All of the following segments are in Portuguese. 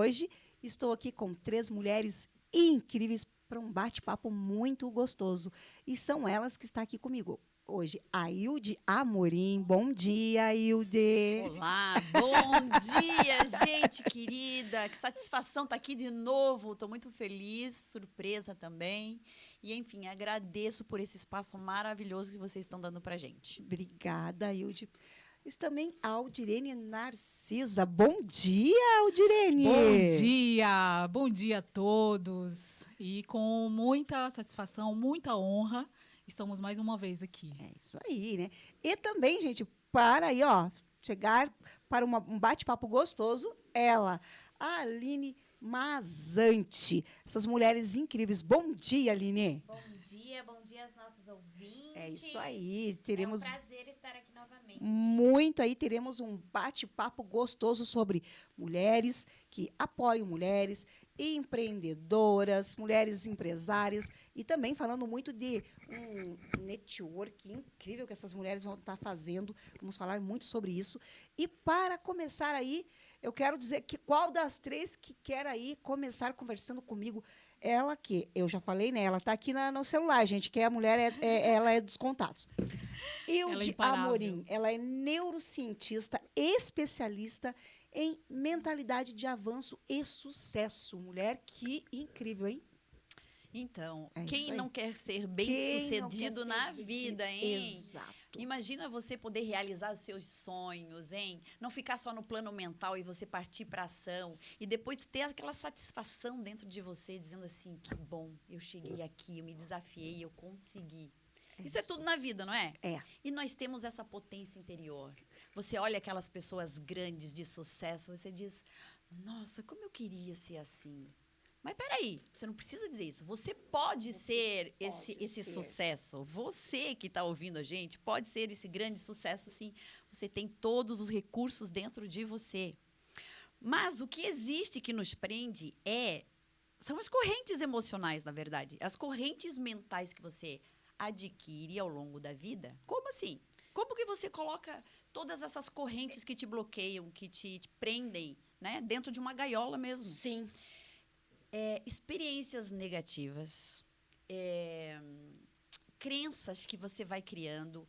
hoje estou aqui com 3 mulheres incríveis para um bate-papo muito gostoso. E são elas que estão aqui comigo hoje. A Hilde Amorim. Bom dia, Hilde. Olá, bom dia, gente querida. Que satisfação estar aqui de novo. Estou muito feliz, surpresa também. E, enfim, agradeço por esse espaço maravilhoso que vocês estão dando para gente. Obrigada, Hilde. Também a Aldirene Narcisa. Bom dia, Aldirene. Bom dia a todos. E com muita satisfação, muita honra, estamos mais uma vez aqui. É isso aí, né? E também, gente, para aí, ó, chegar para um bate-papo gostoso, ela, a Aline Mazante. Essas mulheres incríveis. Bom dia, Aline. Bom dia aos nossos ouvintes. É isso aí. Teremos É um prazer estar aqui novamente. muito aí, teremos um bate-papo gostoso sobre mulheres que apoiam mulheres, empreendedoras, mulheres empresárias e também falando muito de um network incrível que essas mulheres vão estar fazendo. Vamos falar muito sobre isso. E para começar aí, eu quero dizer que qual das 3 que quer aí começar conversando comigo? Ela que, eu já falei, né? Ela está aqui no celular, gente, que a mulher ela é dos contatos. Hilde Amorim, ela é neurocientista, especialista em mentalidade de avanço e sucesso. Mulher, que incrível, hein? Então, quem não quer ser bem-sucedido na vida, hein? Exato. Imagina você poder realizar os seus sonhos, hein? Não ficar só no plano mental e você partir para a ação. E depois ter aquela satisfação dentro de você, dizendo assim, que bom, eu cheguei aqui, eu me desafiei, eu consegui. Isso é tudo na vida, não é? É. E nós temos essa potência interior. Você olha aquelas pessoas grandes de sucesso, você diz, nossa, como eu queria ser assim. Mas peraí, você não precisa dizer isso. Você pode ser esse sucesso. Você que está ouvindo a gente pode ser esse grande sucesso, sim. Você tem todos os recursos dentro de você. Mas o que existe que nos prende são as correntes emocionais, na verdade. As correntes mentais que você adquire ao longo da vida. Como assim? Como que você coloca todas essas correntes que te bloqueiam, que te prendem, né, dentro de uma gaiola mesmo? Sim. Experiências negativas, crenças que você vai criando,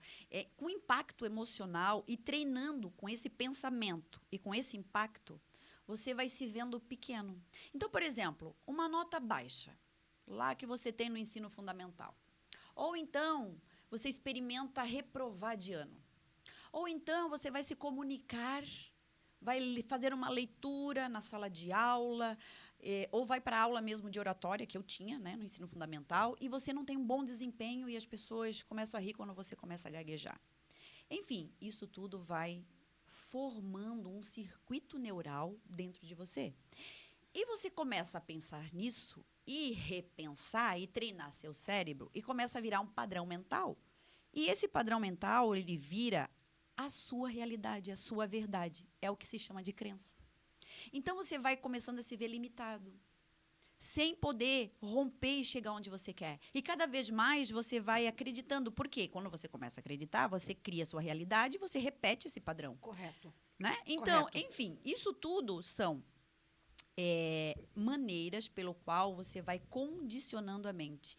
com impacto emocional e treinando com esse pensamento e com esse impacto, você vai se vendo pequeno. Então, por exemplo, uma nota baixa, lá que você tem no ensino fundamental. Ou então, você experimenta reprovar de ano. Ou então, você vai se comunicar, vai fazer uma leitura na sala de aula, ou vai para a aula mesmo de oratória, que eu tinha, né, no ensino fundamental, e você não tem um bom desempenho e as pessoas começam a rir quando você começa a gaguejar. Enfim, isso tudo vai formando um circuito neural dentro de você. E você começa a pensar nisso e repensar e treinar seu cérebro e começa a virar um padrão mental. E esse padrão mental, ele vira a sua realidade, a sua verdade. É o que se chama de crença. Então, você vai começando a se ver limitado, sem poder romper e chegar onde você quer. E cada vez mais você vai acreditando. Por quê? Quando você começa a acreditar, você cria a sua realidade e você repete esse padrão. Correto. Né? Então, Correto. enfim, isso tudo são maneiras pelo qual você vai condicionando a mente.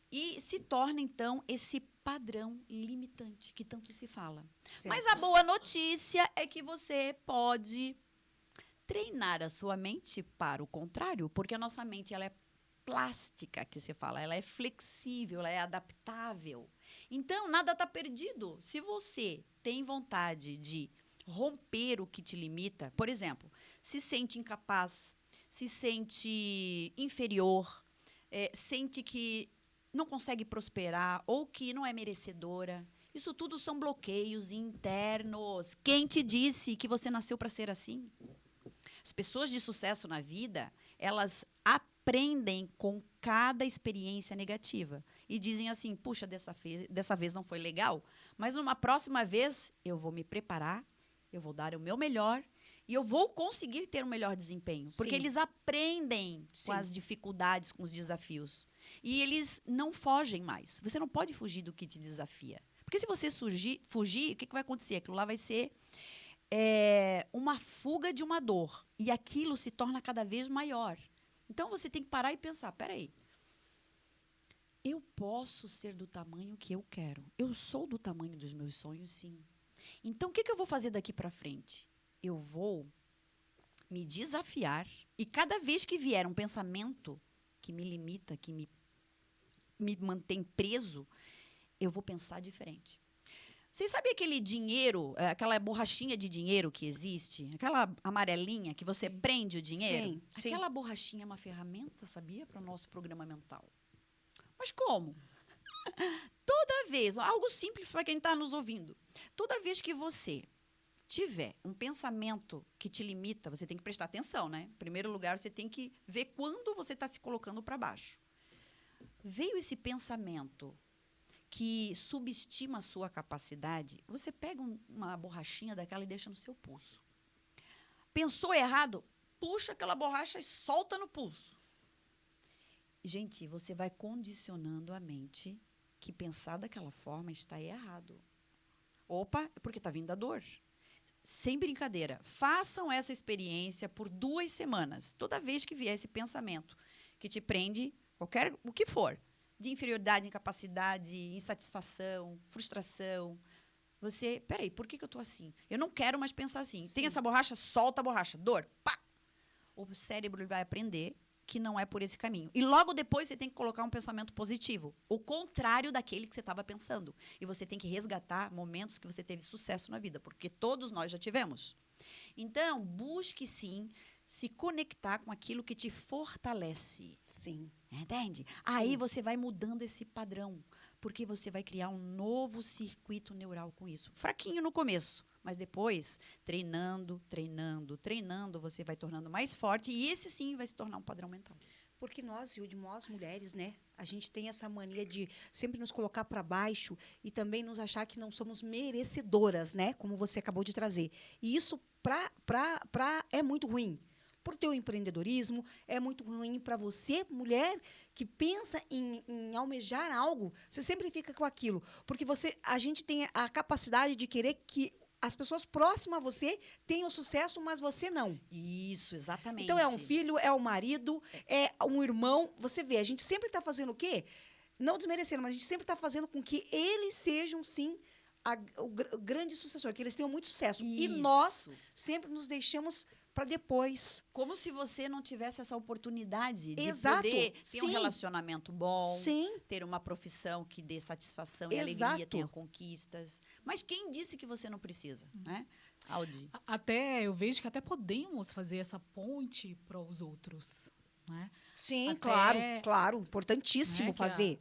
E se torna, então, esse padrão limitante que tanto se fala. Certo. Mas a boa notícia é que você pode treinar a sua mente para o contrário, porque a nossa mente ela é plástica, que se fala, ela é flexível, ela é adaptável. Então, nada está perdido. Se você tem vontade de romper o que te limita, por exemplo, se sente incapaz, se sente inferior, sente que não consegue prosperar ou que não é merecedora. Isso tudo são bloqueios internos. Quem te disse que você nasceu para ser assim? As pessoas de sucesso na vida, elas aprendem com cada experiência negativa. E dizem assim, puxa, dessa vez não foi legal, mas numa próxima vez eu vou me preparar, eu vou dar o meu melhor e eu vou conseguir ter um melhor desempenho. Porque eles aprendem com as dificuldades, com os desafios. E eles não fogem mais. Você não pode fugir do que te desafia. Porque se você fugir, o que vai acontecer? Aquilo lá vai ser uma fuga de uma dor. E aquilo se torna cada vez maior. Então, você tem que parar e pensar, peraí, eu posso ser do tamanho que eu quero. Eu sou do tamanho dos meus sonhos, sim. Então, o que eu vou fazer daqui para frente? Eu vou me desafiar e cada vez que vier um pensamento que me limita, que me mantém preso, eu vou pensar diferente. Vocês sabem aquele dinheiro, aquela borrachinha de dinheiro que existe? Aquela amarelinha que você prende o dinheiro? Sim, sim. Aquela borrachinha é uma ferramenta, sabia? Para o nosso programa mental. Mas como? Toda vez, algo simples para quem está nos ouvindo. Toda vez que você tiver um pensamento que te limita, você tem que prestar atenção, né? Em primeiro lugar, você tem que ver quando você está se colocando para baixo. Veio esse pensamento que subestima a sua capacidade, você pega uma borrachinha daquela e deixa no seu pulso. Pensou errado? Puxa aquela borracha e solta no pulso. Gente, você vai condicionando a mente que pensar daquela forma está errado. Opa, porque está vindo a dor. Sem brincadeira, façam essa experiência por 2 semanas. Toda vez que vier esse pensamento que te prende, o que for, de inferioridade, incapacidade, insatisfação, frustração, você, peraí, por que eu estou assim? Eu não quero mais pensar assim. Sim. Tem essa borracha, solta a borracha. Dor, pá! O cérebro vai aprender que não é por esse caminho. E logo depois você tem que colocar um pensamento positivo, o contrário daquele que você estava pensando. E você tem que resgatar momentos que você teve sucesso na vida, porque todos nós já tivemos. Então, busque sim se conectar com aquilo que te fortalece. Sim. Entende? Aí você vai mudando esse padrão, porque você vai criar um novo circuito neural com isso. Fraquinho no começo, mas depois, treinando, você vai tornando mais forte e esse sim vai se tornar um padrão mental. Porque nós mulheres, né? A gente tem essa mania de sempre nos colocar para baixo e também nos achar que não somos merecedoras, né? Como você acabou de trazer. E isso é muito ruim. Para o teu empreendedorismo, é muito ruim para você, mulher, que pensa em almejar algo, você sempre fica com aquilo. Porque a gente tem a capacidade de querer que as pessoas próximas a você tenham sucesso, mas você não. Isso, exatamente. Então, é um filho, é um marido, é um irmão. Você vê, a gente sempre está fazendo o quê? Não desmerecendo, mas a gente sempre está fazendo com que eles sejam, sim, o grande sucessor, que eles tenham muito sucesso. Isso. E nós sempre nos deixamos para depois. Como se você não tivesse essa oportunidade de Exato. poder ter Sim. um relacionamento bom, Sim. ter uma profissão que dê satisfação e Exato. alegria, tenha conquistas. Mas quem disse que você não precisa, né? Audi. Até eu vejo que até podemos fazer essa ponte para os outros, né? Sim, Até, claro. Importantíssimo né, que fazer.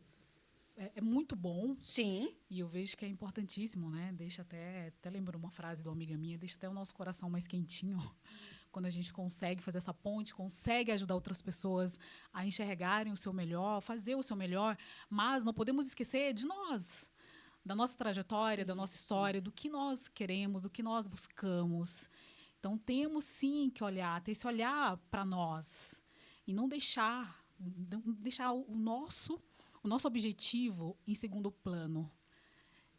É muito bom. Sim. E eu vejo que é importantíssimo, né? Deixa até lembro uma frase de uma amiga minha, deixa até o nosso coração mais quentinho quando a gente consegue fazer essa ponte, consegue ajudar outras pessoas a enxergarem o seu melhor, fazer o seu melhor, mas não podemos esquecer de nós, da nossa trajetória, da nossa história, do que nós queremos, do que nós buscamos. Então, temos sim que olhar, ter esse olhar para nós e não deixar o nosso objetivo em segundo plano.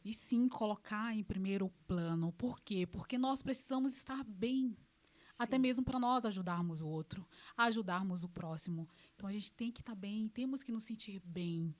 E sim colocar em primeiro plano. Por quê? Porque nós precisamos estar bem. Sim. Até mesmo para nós ajudarmos o outro, ajudarmos o próximo. Então, a gente tem que estar bem, temos que nos sentir bem.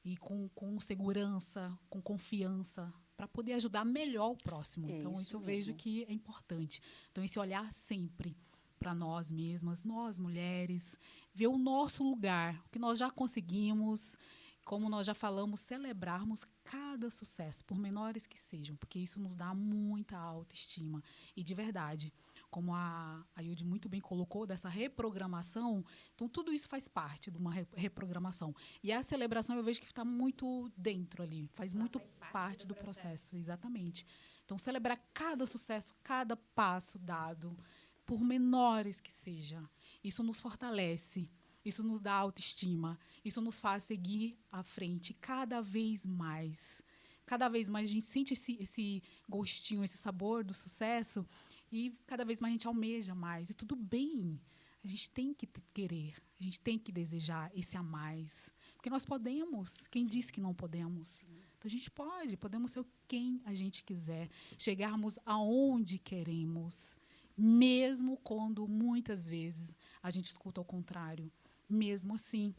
E com segurança, com confiança, para poder ajudar melhor o próximo. Então, isso eu vejo que é importante. Então, esse olhar sempre para nós mesmas, nós mulheres, ver o nosso lugar, o que nós já conseguimos, como nós já falamos, celebrarmos cada sucesso, por menores que sejam, porque isso nos dá muita autoestima. E de verdade, como a Yudi muito bem colocou, dessa reprogramação, então tudo isso faz parte de uma reprogramação. E a celebração eu vejo que está muito dentro ali, faz muito parte do processo, exatamente. Então, celebrar cada sucesso, cada passo dado, por menores que seja, isso nos fortalece, isso nos dá autoestima, isso nos faz seguir à frente cada vez mais. Cada vez mais a gente sente esse gostinho, esse sabor do sucesso e cada vez mais a gente almeja mais. E tudo bem, A gente tem que querer, a gente tem que desejar esse a mais. Porque nós podemos. Quem disse que não podemos? Então, a gente podemos ser quem a gente quiser, chegarmos aonde queremos, mesmo quando, muitas vezes, a gente escuta o contrário. Mesmo assim.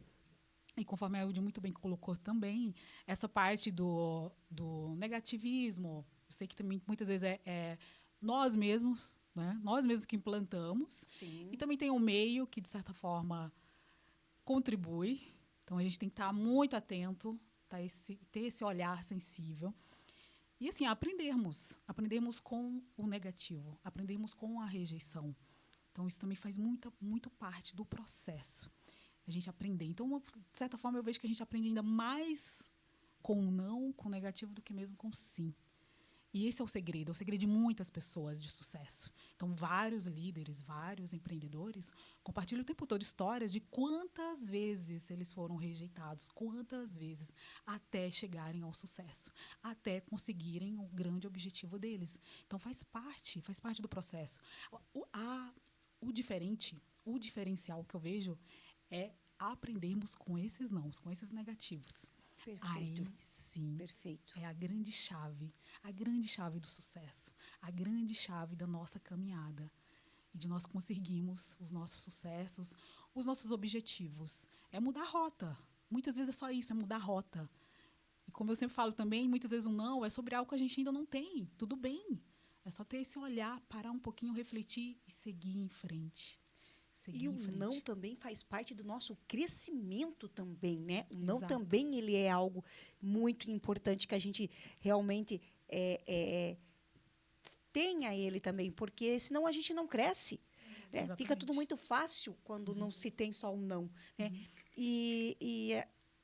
E conforme a Ilde muito bem colocou também, essa parte do negativismo, eu sei que também muitas vezes é nós mesmos, né? Nós mesmos que implantamos. Sim. E também tem um meio que, de certa forma, contribui. Então, a gente tem que estar muito atento, ter esse olhar sensível. E, assim, aprendermos com o negativo, aprendermos com a rejeição. Então, isso também faz muito parte do processo, a gente aprender. Então, de certa forma, eu vejo que a gente aprende ainda mais com o não, com o negativo, do que mesmo com o sim. E esse é o segredo de muitas pessoas de sucesso. Então, vários líderes, vários empreendedores compartilham o tempo todo histórias de quantas vezes eles foram rejeitados, quantas vezes, até chegarem ao sucesso, até conseguirem o grande objetivo deles. Então, faz parte do processo. O diferencial que eu vejo é aprendermos com esses nãos, com esses negativos. Perfeito. Aí sim, Perfeito. é a grande chave do sucesso, a grande chave da nossa caminhada e de nós conseguirmos os nossos sucessos, os nossos objetivos. É mudar a rota. Muitas vezes é só isso, é mudar a rota. E como eu sempre falo também, muitas vezes o não é sobre algo que a gente ainda não tem. Tudo bem. É só ter esse olhar, parar um pouquinho, refletir e seguir em frente. E o não também faz parte do nosso crescimento também, né? O não Exato. também ele é algo muito importante que a gente realmente tenha ele também, porque senão a gente não cresce. Né? Fica tudo muito fácil quando não se tem só um não. Né?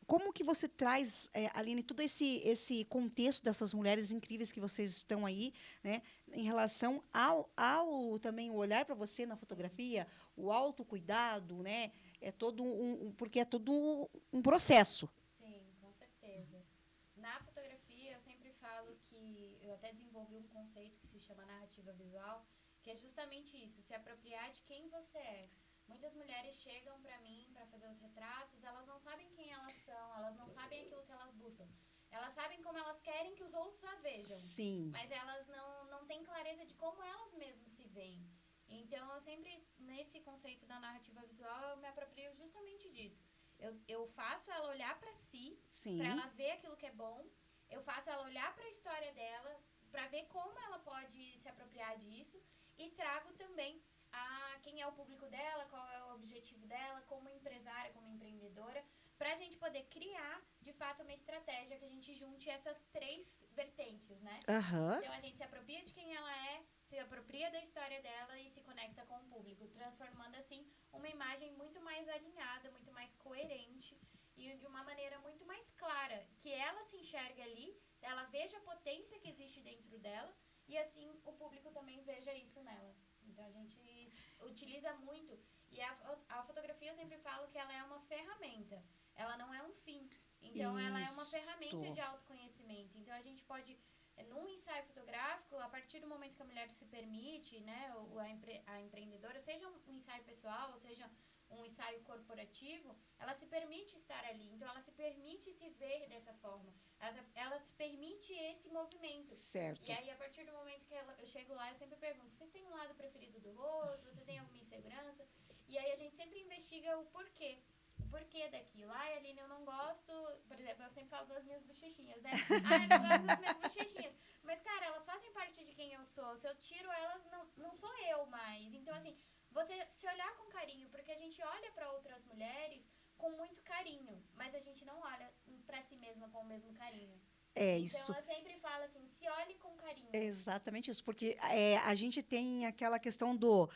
Como que você traz, Aline, todo esse contexto dessas mulheres incríveis que vocês estão aí, né, em relação ao também o olhar para você na fotografia, o autocuidado, né, porque é todo um processo. Sim, com certeza. Na fotografia, eu sempre falo que eu até desenvolvi um conceito que se chama narrativa visual, que é justamente isso, se apropriar de quem você é. Muitas mulheres chegam para mim para fazer os retratos, elas não sabem quem elas são, elas não sabem aquilo que elas buscam. Elas sabem como elas querem que os outros a vejam. Sim. Mas elas não têm clareza de como elas mesmas se veem. Então, eu sempre, nesse conceito da narrativa visual, eu me aproprio justamente disso. Eu faço ela olhar para si, para ela ver aquilo que é bom. Eu faço ela olhar para a história dela, para ver como ela pode se apropriar disso. E trago também quem é o público dela, qual é o objetivo dela, como empresária, como empreendedora, para a gente poder criar, de fato, uma estratégia que a gente junte essas três vertentes, né? Uhum. Então, a gente se apropria de quem ela é, se apropria da história dela e se conecta com o público, transformando, assim, uma imagem muito mais alinhada, muito mais coerente e de uma maneira muito mais clara, que ela se enxergue ali, ela veja a potência que existe dentro dela e, assim, o público também veja isso nela. Então, a gente utiliza muito. E a fotografia, eu sempre falo que ela é uma ferramenta. Ela não é um fim. Então, ela é uma ferramenta de autoconhecimento. Então, a gente pode, num ensaio fotográfico, a partir do momento que a mulher se permite, né, a empreendedora, seja um ensaio pessoal, ou seja um ensaio corporativo, ela se permite estar ali. Então, ela se permite se ver dessa forma. Ela se permite esse movimento. Certo. E aí, a partir do momento que eu chego lá, eu sempre pergunto, você tem um lado preferido do rosto? Você tem alguma insegurança? E aí, a gente sempre investiga o porquê. O porquê daquilo. Ai, Aline, eu não gosto... Por exemplo, eu sempre falo das minhas bochechinhas, né? Ai, eu não gosto das minhas bochechinhas. Mas, cara, elas fazem parte de quem eu sou. Se eu tiro elas, não sou eu mais. Então, assim, você se olhar com carinho, porque a gente olha para outras mulheres com muito carinho, mas a gente não olha para si mesma com o mesmo carinho. Isso. Então, eu sempre falo assim, se olhe com carinho. É exatamente isso, porque a gente tem aquela questão do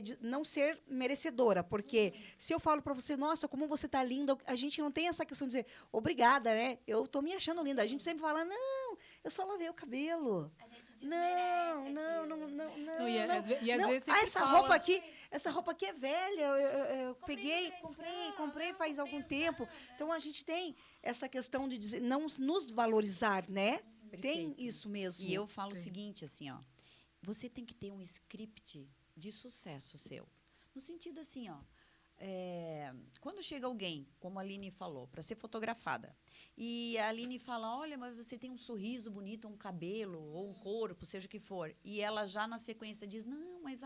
de não ser merecedora, porque se eu falo para você, nossa, como você tá linda, a gente não tem essa questão de dizer, obrigada, né? Eu tô me achando linda. A gente sempre fala, não, eu só lavei o cabelo. A gente desmerece Não. E às vezes você Essa roupa aqui é velha, eu comprei faz algum tempo. Então, a gente tem essa questão de dizer, não nos valorizar, né? Tem isso mesmo. E eu falo o seguinte, assim, ó, você tem que ter um script de sucesso seu. No sentido assim, ó, quando chega alguém, como a Aline falou, para ser fotografada, e a Aline fala, olha, mas você tem um sorriso bonito, um cabelo, ou um corpo, seja o que for, e ela já na sequência diz, não, mas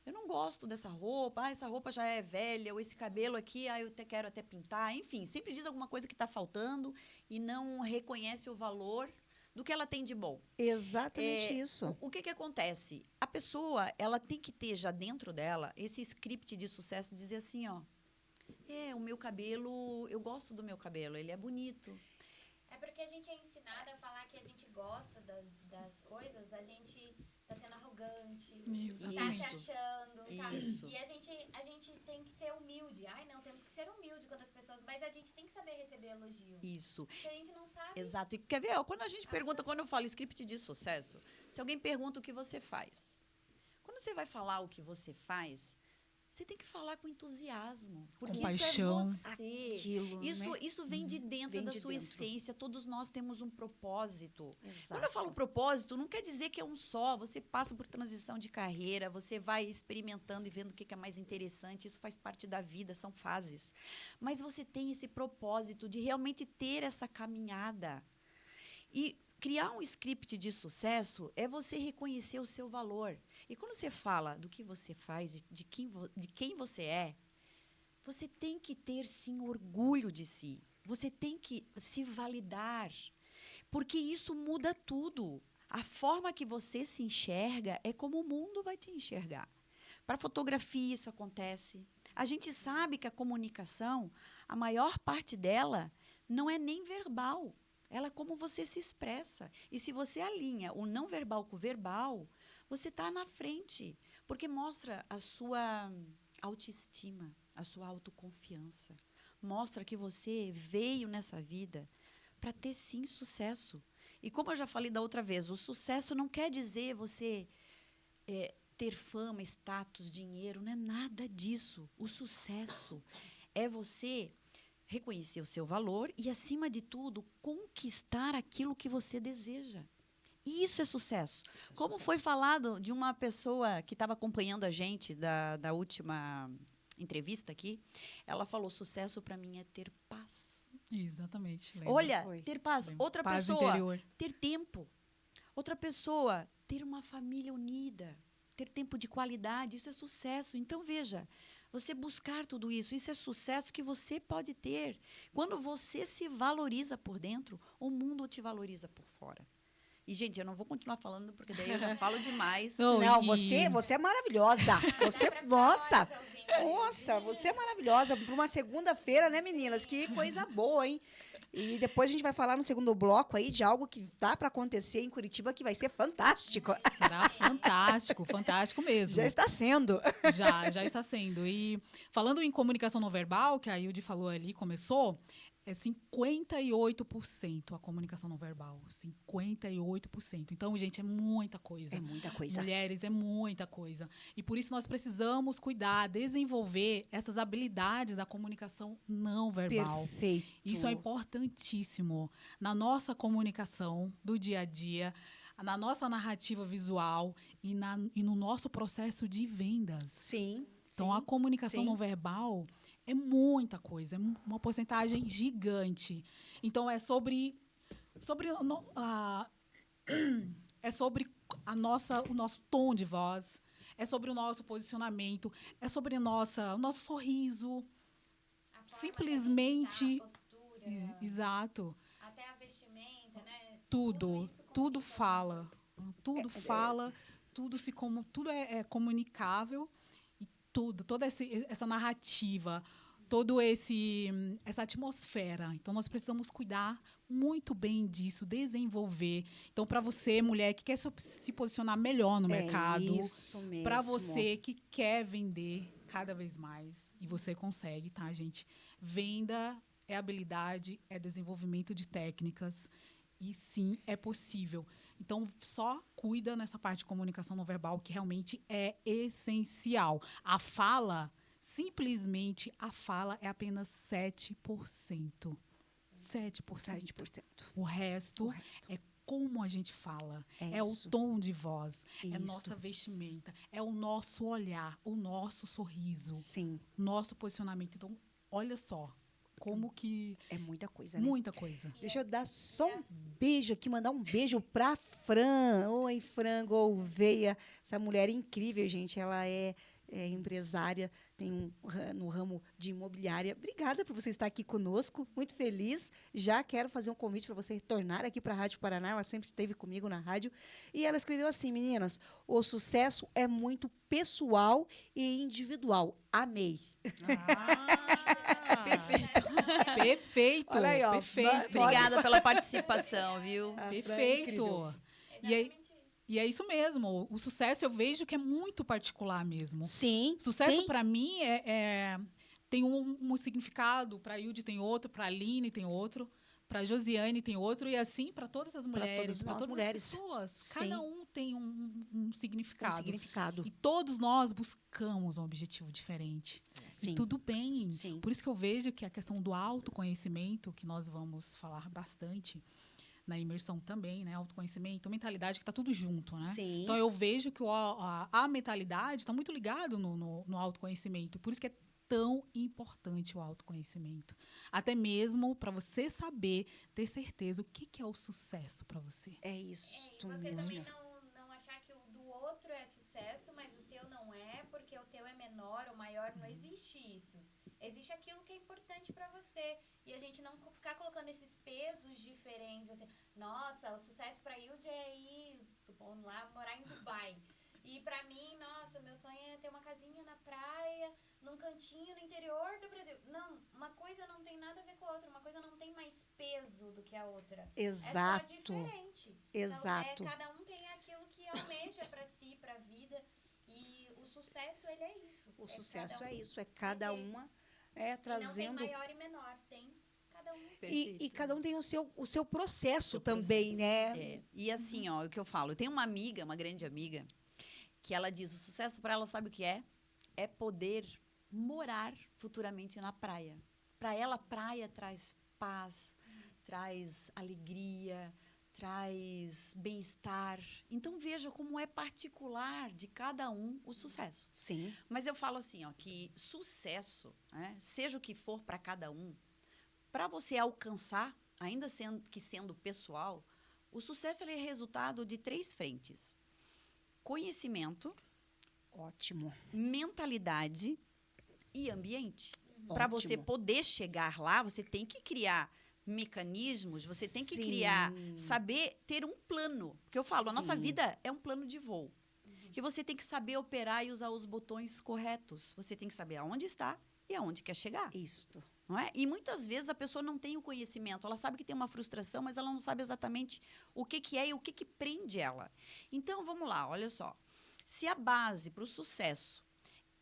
eu não gosto dessa roupa, essa roupa já é velha, ou esse cabelo aqui, eu quero até pintar, enfim, sempre diz alguma coisa que está faltando e não reconhece o valor do que ela tem de bom. Exatamente isso. O que acontece? A pessoa, ela tem que ter já dentro dela esse script de sucesso, dizer assim, ó, o meu cabelo, eu gosto do meu cabelo, ele é bonito. É porque a gente é ensinado a falar que a gente gosta das coisas, a gente tá sendo arrogante, tá se achando, tá? Isso. E a gente tem que ser humilde. Ai, não, temos que ser humilde quando as pessoas... Mas a gente tem que saber receber elogio. Isso. Porque a gente não sabe. Exato. E quer ver? Ó, quando a gente pergunta, quando eu falo script de sucesso, se alguém pergunta o que você faz, quando você vai falar o que você faz, você tem que falar com entusiasmo. Porque Compaixão. isso é você. Aquilo, né? Isso vem de dentro Vem da de sua dentro. essência. Todos nós temos um propósito. Exato. Quando eu falo propósito, não quer dizer que é um só. Você passa por transição de carreira, você vai experimentando e vendo o que é mais interessante. Isso faz parte da vida, são fases. Mas você tem esse propósito de realmente ter essa caminhada. E criar um script de sucesso é você reconhecer o seu valor. E quando você fala do que você faz, de quem você é, você tem que ter, sim, orgulho de si. Você tem que se validar. Porque isso muda tudo. A forma que você se enxerga é como o mundo vai te enxergar. Para a fotografia isso acontece. A gente sabe que a comunicação, a maior parte dela, não é nem verbal. Ela é como você se expressa. E se você alinha o não verbal com o verbal, você está na frente. Porque mostra a sua autoestima, a sua autoconfiança. Mostra que você veio nessa vida para ter, sim, sucesso. E como eu já falei da outra vez, o sucesso não quer dizer você ter fama, status, dinheiro. Não é nada disso. O sucesso é você reconhecer o seu valor e, acima de tudo, conquistar aquilo que você deseja. E isso é sucesso. Como foi falado de uma pessoa que estava acompanhando a gente da última entrevista aqui, ela falou, sucesso para mim é ter paz. Exatamente. Lembro. Olha, Foi. ter paz. Lembro. Outra Paz pessoa, interior. ter tempo. Outra pessoa, ter uma família unida. Ter tempo de qualidade. Isso é sucesso. Então, veja, você buscar tudo isso, isso é sucesso que você pode ter. Quando você se valoriza por dentro, o mundo te valoriza por fora. E, gente, eu não vou continuar falando, porque daí eu já falo demais. Não, Não, e- você é maravilhosa. Você, nossa, você é maravilhosa. Para uma segunda-feira, né, meninas? Que coisa boa, hein? E depois a gente vai falar no segundo bloco aí de algo que tá para acontecer em Curitiba que vai ser fantástico. Será fantástico, fantástico mesmo. Já está sendo. Já está sendo. E falando em comunicação não verbal, que a Hilde falou ali, começou, é 58% a comunicação não verbal. 58%. Então, gente, é muita coisa. É muita coisa. Mulheres, é muita coisa. E por isso nós precisamos cuidar, desenvolver essas habilidades da comunicação não verbal. Perfeito. Isso é importantíssimo na nossa comunicação do dia a dia, na nossa narrativa visual e no nosso processo de vendas. Sim. Então, sim, a comunicação sim. não verbal é muita coisa, é uma porcentagem gigante. Então, é sobre o nosso tom de voz, é sobre o nosso posicionamento, é sobre o nosso sorriso. A forma Simplesmente- que a gente tá, a postura, Exato. até a vestimenta, né? Tudo isso comunica fala. Tudo fala, tudo é comunicável. E toda essa narrativa, essa atmosfera. Então, nós precisamos cuidar muito bem disso, desenvolver. Então, para você, mulher, que quer se posicionar melhor no mercado, isso mesmo. para você que quer vender cada vez mais, e você consegue, tá, gente? Venda é habilidade, é desenvolvimento de técnicas, e sim, é possível. Então, só cuida nessa parte de comunicação não verbal, que realmente é essencial. Simplesmente a fala é apenas 7%. 7%. 7%. O resto O resto. é como a gente fala, É é o isso. tom de voz, é Isto. nossa vestimenta, é o nosso olhar, o nosso sorriso, Sim, nosso posicionamento. Então, olha só, como que... é muita coisa, né? Muita coisa. Deixa eu dar só um beijo aqui, mandar um beijo pra Fran. Oi, Fran Gouveia. Essa mulher é incrível, gente. Ela é empresária, tem no ramo de imobiliária. Obrigada por você estar aqui conosco. Muito feliz. Já quero fazer um convite para você retornar aqui para a Rádio Paraná. Ela sempre esteve comigo na rádio. E ela escreveu assim, meninas, o sucesso é muito pessoal e individual. Amei. Perfeito. Perfeito. Olha aí, ó. Perfeito. Obrigada pela participação, viu? A Fran é Perfeito. incrível. E é, Exatamente isso. e é isso mesmo. O sucesso eu vejo que é muito particular mesmo. Sim, Sucesso sim. para mim tem um significado, para a Hilde tem outro, para a Aline tem outro, para a Josiane tem outro, e assim para todas as mulheres, todas para nós todas mulheres. as pessoas. Sim. Cada um tem um Com significado. significado. E todos nós buscamos um objetivo diferente. Sim. E tudo bem. Sim. Por isso que eu vejo que a questão do autoconhecimento, que nós vamos falar bastante na imersão também, né? Autoconhecimento, mentalidade, que está tudo junto, né? Sim. Então, eu vejo que a mentalidade está muito ligado no autoconhecimento. Por isso que é tão importante o autoconhecimento. Até mesmo para você saber, ter certeza o que é o sucesso para você. É E isso você mesmo. também não achar que o do outro é sucesso, mas o teu não é, porque o teu é menor ou maior, não existe isso. Existe aquilo que é importante pra você. E a gente não ficar colocando esses pesos diferentes, assim, nossa, o sucesso pra Hilde é ir, supondo lá, morar em Dubai. E pra mim, nossa, meu sonho é ter uma casinha na praia, num cantinho no interior do Brasil. Não, uma coisa não tem nada a ver com a outra, uma coisa não tem mais peso do que a outra. Exato. É só diferente. Exato. Então, cada um tem aquilo que almeja pra si, pra vida. E o sucesso, ele é isso. O sucesso cada um. é isso, é cada Porque- uma E trazendo. não tem maior e menor, tem cada um. sim. E Perfeito. cada um tem o seu processo Seu também, processo. né? É. E assim, ó, o que eu falo, eu tenho uma amiga, uma grande amiga, que ela diz, o sucesso para ela, sabe o que é? É poder morar futuramente na praia. Para ela, a praia traz paz, traz alegria, traz bem-estar. Então, veja como é particular de cada um o sucesso. Sim, Mas eu falo assim, ó, que sucesso, né, seja o que for para cada um, para você alcançar, ainda sendo pessoal, o sucesso ele é resultado de 3 frentes: conhecimento, ótimo. mentalidade e ambiente. Para você Ótimo. poder chegar lá, você tem que criar mecanismos, você tem que Sim. criar, saber ter um plano. Porque eu falo, a nossa Sim. vida é um plano de voo. Que você tem que saber operar e usar os botões corretos. Você tem que saber aonde está e aonde quer chegar. Isto. Não é? E muitas vezes a pessoa não tem o conhecimento, ela sabe que tem uma frustração, mas ela não sabe exatamente o que é e o que prende ela. Então, vamos lá, olha só. Se a base para o sucesso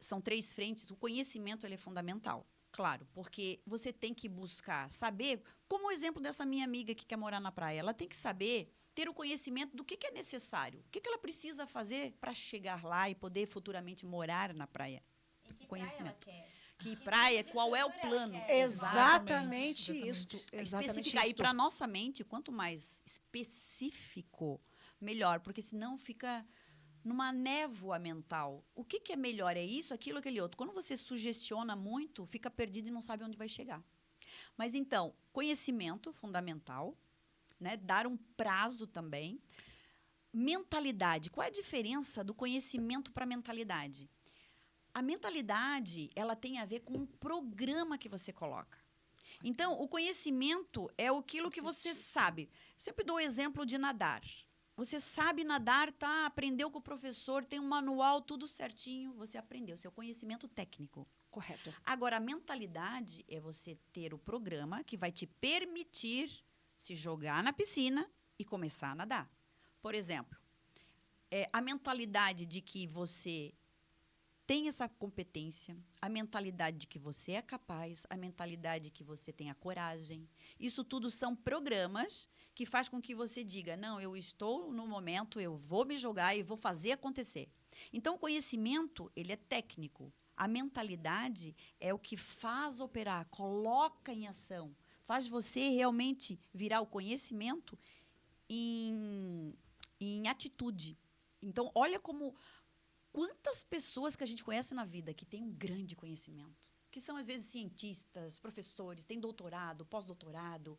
são 3 frentes, o conhecimento ele é fundamental. Claro, porque você tem que buscar saber, como o exemplo dessa minha amiga que quer morar na praia, ela tem que saber, ter o conhecimento do que é necessário, o que ela precisa fazer para chegar lá e poder futuramente morar na praia. E que conhecimento. praia ela quer? Que tipo praia, de qual é o estrutura ela plano? quer? Exatamente Exatamente. isto. Exatamente Especificar. E isto. para nossa mente, quanto mais específico, melhor, porque senão fica numa névoa mental. O que é melhor? É isso, aquilo, aquele outro. Quando você sugestiona muito, fica perdido e não sabe onde vai chegar. Mas então, conhecimento fundamental, né? Dar um prazo também. Mentalidade. Qual é a diferença do conhecimento para a mentalidade? A mentalidade, ela tem a ver com um programa que você coloca. Então, o conhecimento é aquilo que você sabe. Sempre dou o exemplo de nadar. Você sabe nadar, tá? Aprendeu com o professor, tem um manual, tudo certinho, você aprendeu, seu conhecimento técnico. Correto. Agora, a mentalidade é você ter o programa que vai te permitir se jogar na piscina e começar a nadar. Por exemplo, a mentalidade de que você tem essa competência, a mentalidade de que você é capaz, a mentalidade de que você tem a coragem. Isso tudo são programas que faz com que você diga, não, eu estou no momento, eu vou me jogar e vou fazer acontecer. Então, o conhecimento, ele é técnico. A mentalidade é o que faz operar, coloca em ação, faz você realmente virar o conhecimento em atitude. Então, olha quantas pessoas que a gente conhece na vida que têm um grande conhecimento, que são, às vezes, cientistas, professores, têm doutorado, pós-doutorado,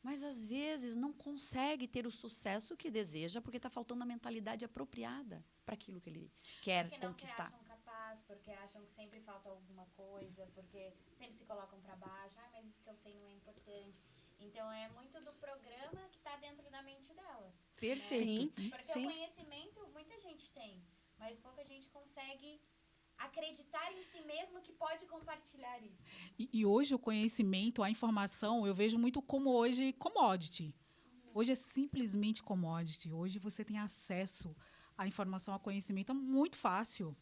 mas, às vezes, não consegue ter o sucesso que deseja porque está faltando a mentalidade apropriada para aquilo que ele quer Porque não se conquistar. acham capazes, porque acham que sempre falta alguma coisa, porque sempre se colocam para baixo. Ah, mas isso que eu sei não é importante. Então, é muito do programa que está dentro da mente dela. Perfeito. Sim, Porque sim. o conhecimento muita gente tem, mas pouca gente consegue acreditar em si mesmo que pode compartilhar isso. E hoje o conhecimento, a informação, eu vejo muito como hoje commodity. Hoje é simplesmente commodity. Hoje você tem acesso à informação, ao conhecimento, é muito fácil.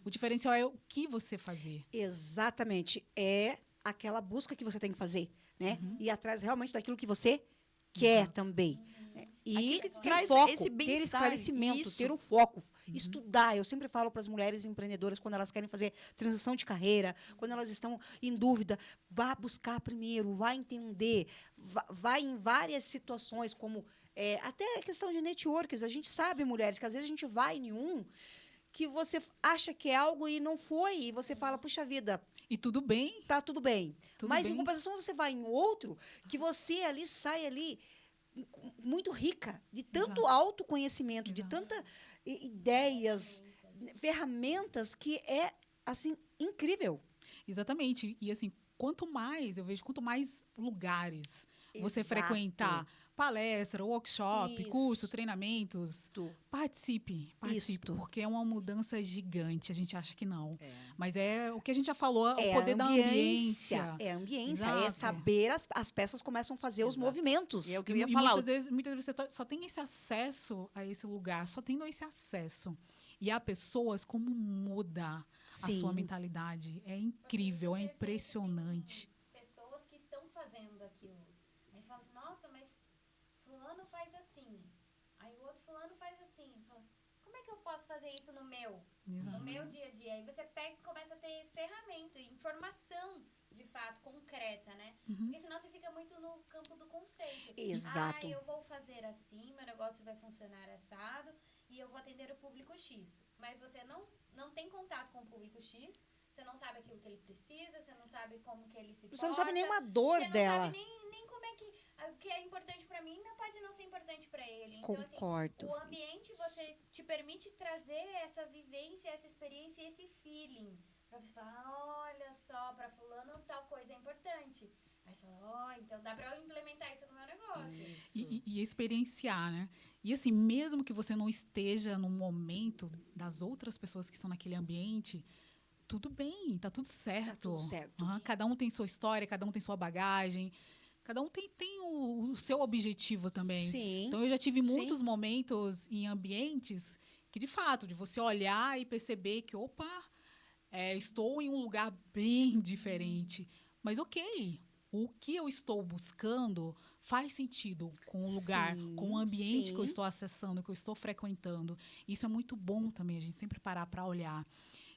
O diferencial é o que você fazer. Exatamente. É aquela busca que você tem que fazer, né? Ir atrás realmente daquilo que você quer também. Né? E Aquilo que ter traz foco, esse ter bem-estar, esclarecimento, isso. ter o foco, estudar. Eu sempre falo para as mulheres empreendedoras, quando elas querem fazer transição de carreira, quando elas estão em dúvida, vá buscar primeiro, vá entender, vá em várias situações, como até a questão de networks. A gente sabe, mulheres, que às vezes a gente vai em um que você acha que é algo e não foi, e você fala, puxa vida, E tudo bem. tá tudo bem. Tudo Mas, em bem. compensação, você vai em outro que você ali sai ali muito rica, de tanto Exato. autoconhecimento, de Exato. tanta ideias, ferramentas, que é, assim, incrível. Exatamente. E assim, quanto mais lugares você Exato. frequentar, palestra, workshop, Isso. curso, treinamentos, participe, Isto. porque é uma mudança gigante. A gente acha que não. Mas é o que a gente já falou, o É poder a da ambiência. ambiência. É a ambiência. É Exato. saber, as peças começam a fazer os Exato. movimentos. E é o que eu ia E falar. muitas vezes você só tem esse acesso a esse lugar, só tendo esse acesso. E há pessoas como muda a Sim. sua mentalidade. É incrível, é impressionante. Pessoas que estão fazendo aquilo. Aí você fala assim, nossa, mas fulano faz assim. Aí o outro fulano faz assim. Fala, como é que eu posso fazer isso no meu dia a dia? Aí você pega e começa a ter ferramenta, informação, de fato, concreta, né? Porque senão você fica muito no campo do conceito. Exato. Ah, eu vou fazer assim, meu negócio vai funcionar assado e eu vou atender o público X. Mas você não tem contato com o público X, você não sabe aquilo que ele precisa, você não sabe como que ele se porta. Você não sabe nenhuma dor Você dela. não sabe nem como é que... O que é importante pra mim não pode não ser importante pra ele. Então, Concordo. o ambiente você te permite trazer essa vivência, essa experiência, esse feeling. Pra você falar, olha só, pra fulano tal coisa é importante. Aí você fala, então dá pra eu implementar isso no meu negócio. Isso. E experienciar, né? E assim, mesmo que você não esteja no momento das outras pessoas que estão naquele ambiente, tudo bem, tá tudo certo. Tá tudo certo. Cada um tem sua história, cada um tem sua bagagem, cada um tem o seu objetivo também. Sim. Então, eu já tive Sim. muitos momentos em ambientes que, de fato, de você olhar e perceber que, opa, estou em um lugar bem diferente. Mas, ok, o que eu estou buscando faz sentido com o lugar, Sim, com o ambiente sim. que eu estou acessando, que eu estou frequentando. Isso é muito bom também, a gente sempre parar para olhar.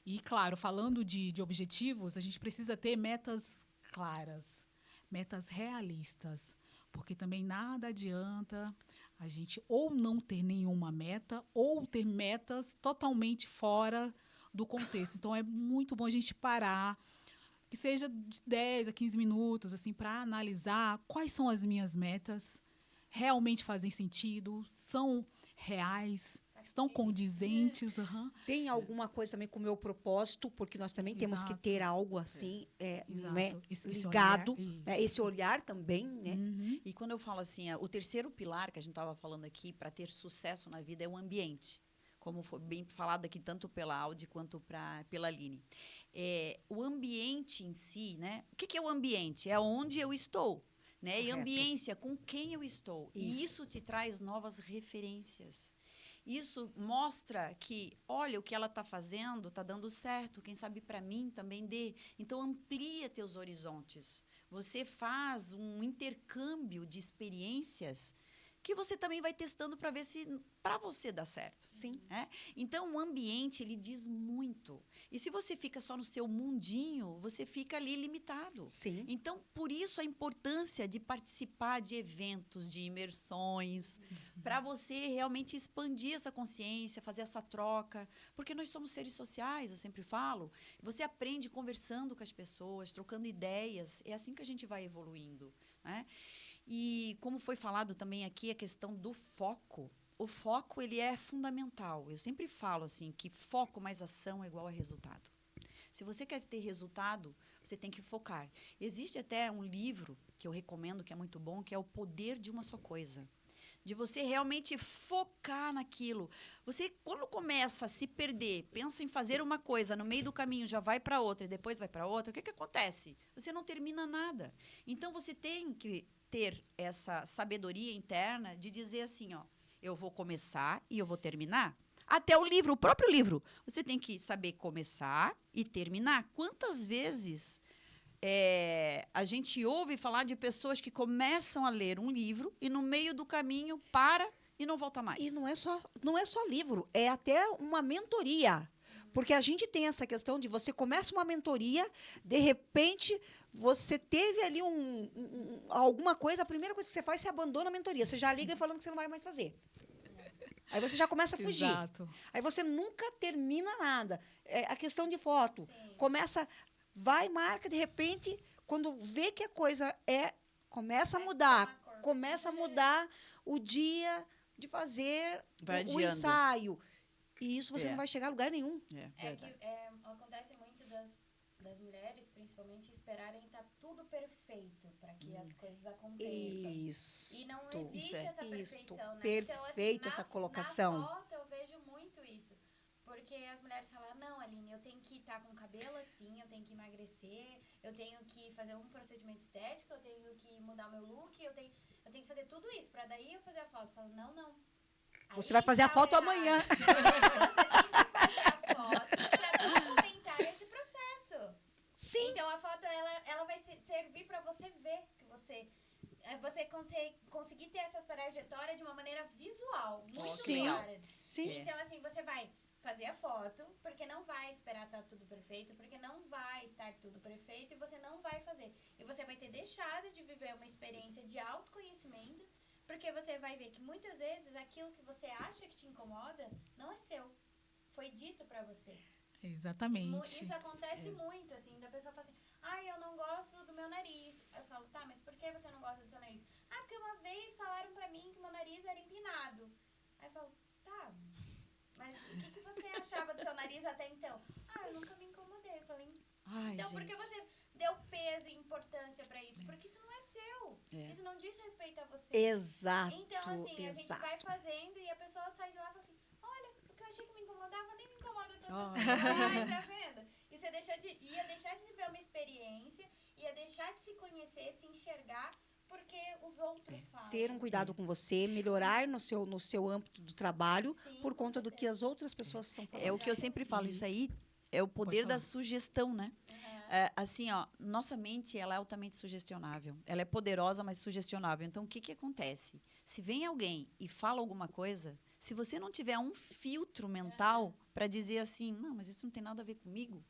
E, claro, falando de objetivos, a gente precisa ter metas claras, metas realistas, porque também nada adianta a gente ou não ter nenhuma meta ou ter metas totalmente fora do contexto. Então, é muito bom a gente parar, que seja de 10 a 15 minutos, assim, para analisar quais são as minhas metas, realmente fazem sentido, são reais, estão condizentes. Tem alguma coisa também com o meu propósito, porque nós também temos que Exato. ter algo assim, Exato. né, Esse ligado, olhar, né, esse olhar também, né? E quando eu falo assim, o terceiro pilar que a gente estava falando aqui para ter sucesso na vida é o ambiente. Como foi bem falado aqui, tanto pela Audi quanto pela Aline. O ambiente em si, né? O que é o ambiente? É onde eu estou. Né? E Correto. ambiência, com quem eu estou. E Isso. isso te traz novas referências. Isso mostra que, olha, o que ela está fazendo está dando certo. Quem sabe para mim também dê. Então, amplia teus horizontes. Você faz um intercâmbio de experiências que você também vai testando para ver se para você dá certo. Sim. Né? Então, o ambiente, ele diz muito. E se você fica só no seu mundinho, você fica ali limitado. Sim. Então, por isso a importância de participar de eventos, de imersões, para você realmente expandir essa consciência, fazer essa troca, porque nós somos seres sociais, eu sempre falo. Você aprende conversando com as pessoas, trocando ideias, é assim que a gente vai evoluindo, né? E como foi falado também aqui, a questão do foco. O foco, ele é fundamental. Eu sempre falo assim, que foco mais ação é igual a resultado. Se você quer ter resultado, você tem que focar. Existe até um livro que eu recomendo, que é muito bom, que é O Poder de uma Só Coisa. De você realmente focar naquilo. Você, quando começa a se perder, pensa em fazer uma coisa, no meio do caminho já vai para outra e depois vai para outra, o que acontece? Você não termina nada. Então, você tem que ter essa sabedoria interna de dizer assim, ó, eu vou começar e eu vou terminar. Até o livro, o próprio livro. Você tem que saber começar e terminar. Quantas vezes a gente ouve falar de pessoas que começam a ler um livro e no meio do caminho para e não volta mais? E não é só livro, é até uma mentoria. Porque a gente tem essa questão de você começa uma mentoria, de repente você teve ali alguma coisa, a primeira coisa que você faz, você abandona a mentoria. Você já liga falando que você não vai mais fazer. Aí você já começa a fugir. Exato. Aí você nunca termina nada. É a questão de foto. Sim. Começa, vai, marca, de repente, quando vê que a coisa começa a Vai mudar. tomar corpo. Começa a mudar o dia de fazer Vai o adiando. ensaio. E isso você É. não vai chegar a lugar nenhum. É que acontece muito das mulheres, principalmente, esperarem estar tudo perfeito para que as coisas aconteçam. Isso. E não existe Isso é. essa Isso. perfeição, né? Perfeito então, assim, essa colocação. Na foto eu vejo muito isso. Porque as mulheres falam, não, Aline, eu tenho que estar com o cabelo assim, eu tenho que emagrecer, eu tenho que fazer um procedimento estético, eu tenho que mudar o meu look, eu tenho que fazer tudo isso para daí eu fazer a foto. Eu falo, não. Você Aí vai fazer a tá foto errado. amanhã. Você tem que fazer a foto para documentar esse processo. Sim. Então a foto ela vai servir para você ver que você conseguir ter essa trajetória de uma maneira visual, muito Sim. clara. Sim. Então assim, você vai fazer a foto, porque não vai esperar estar tudo perfeito, porque não vai estar tudo perfeito e você não vai fazer. E você vai ter deixado de viver uma experiência de autoconhecimento, porque você vai ver que muitas vezes aquilo que você acha que te incomoda não é seu. Foi dito pra você. Exatamente. Isso acontece muito, assim, da pessoa fala assim, eu não gosto do meu nariz. Aí eu falo, tá, mas por que você não gosta do seu nariz? Porque uma vez falaram pra mim que meu nariz era empinado. Aí eu falo, tá, mas o que você achava do seu nariz até então? Eu nunca me incomodei. Eu falei, Ai, então gente. por que você deu peso e importância pra isso? Porque isso não é seu. É. Isso não diz respeito a você. Exato. Então, assim, a gente exato. vai fazendo e a pessoa sai de lá e fala assim, olha, o que eu achei que me incomodava nem me incomoda tanto. Olha. Ai, tá vendo? E você ia deixar de viver uma experiência, ia deixar de se conhecer, se enxergar, porque os outros falam. Ter um cuidado com você, melhorar no seu âmbito do trabalho, Sim, por com conta do certeza. que as outras pessoas estão falando. É o que eu sempre falo, isso aí é o poder falar. da sugestão, né? Uhum. Assim, ó, nossa mente, ela é altamente sugestionável. Ela é poderosa, mas sugestionável. Então, o que acontece? Se vem alguém e fala alguma coisa, se você não tiver um filtro mental para dizer assim, não, mas isso não tem nada a ver comigo,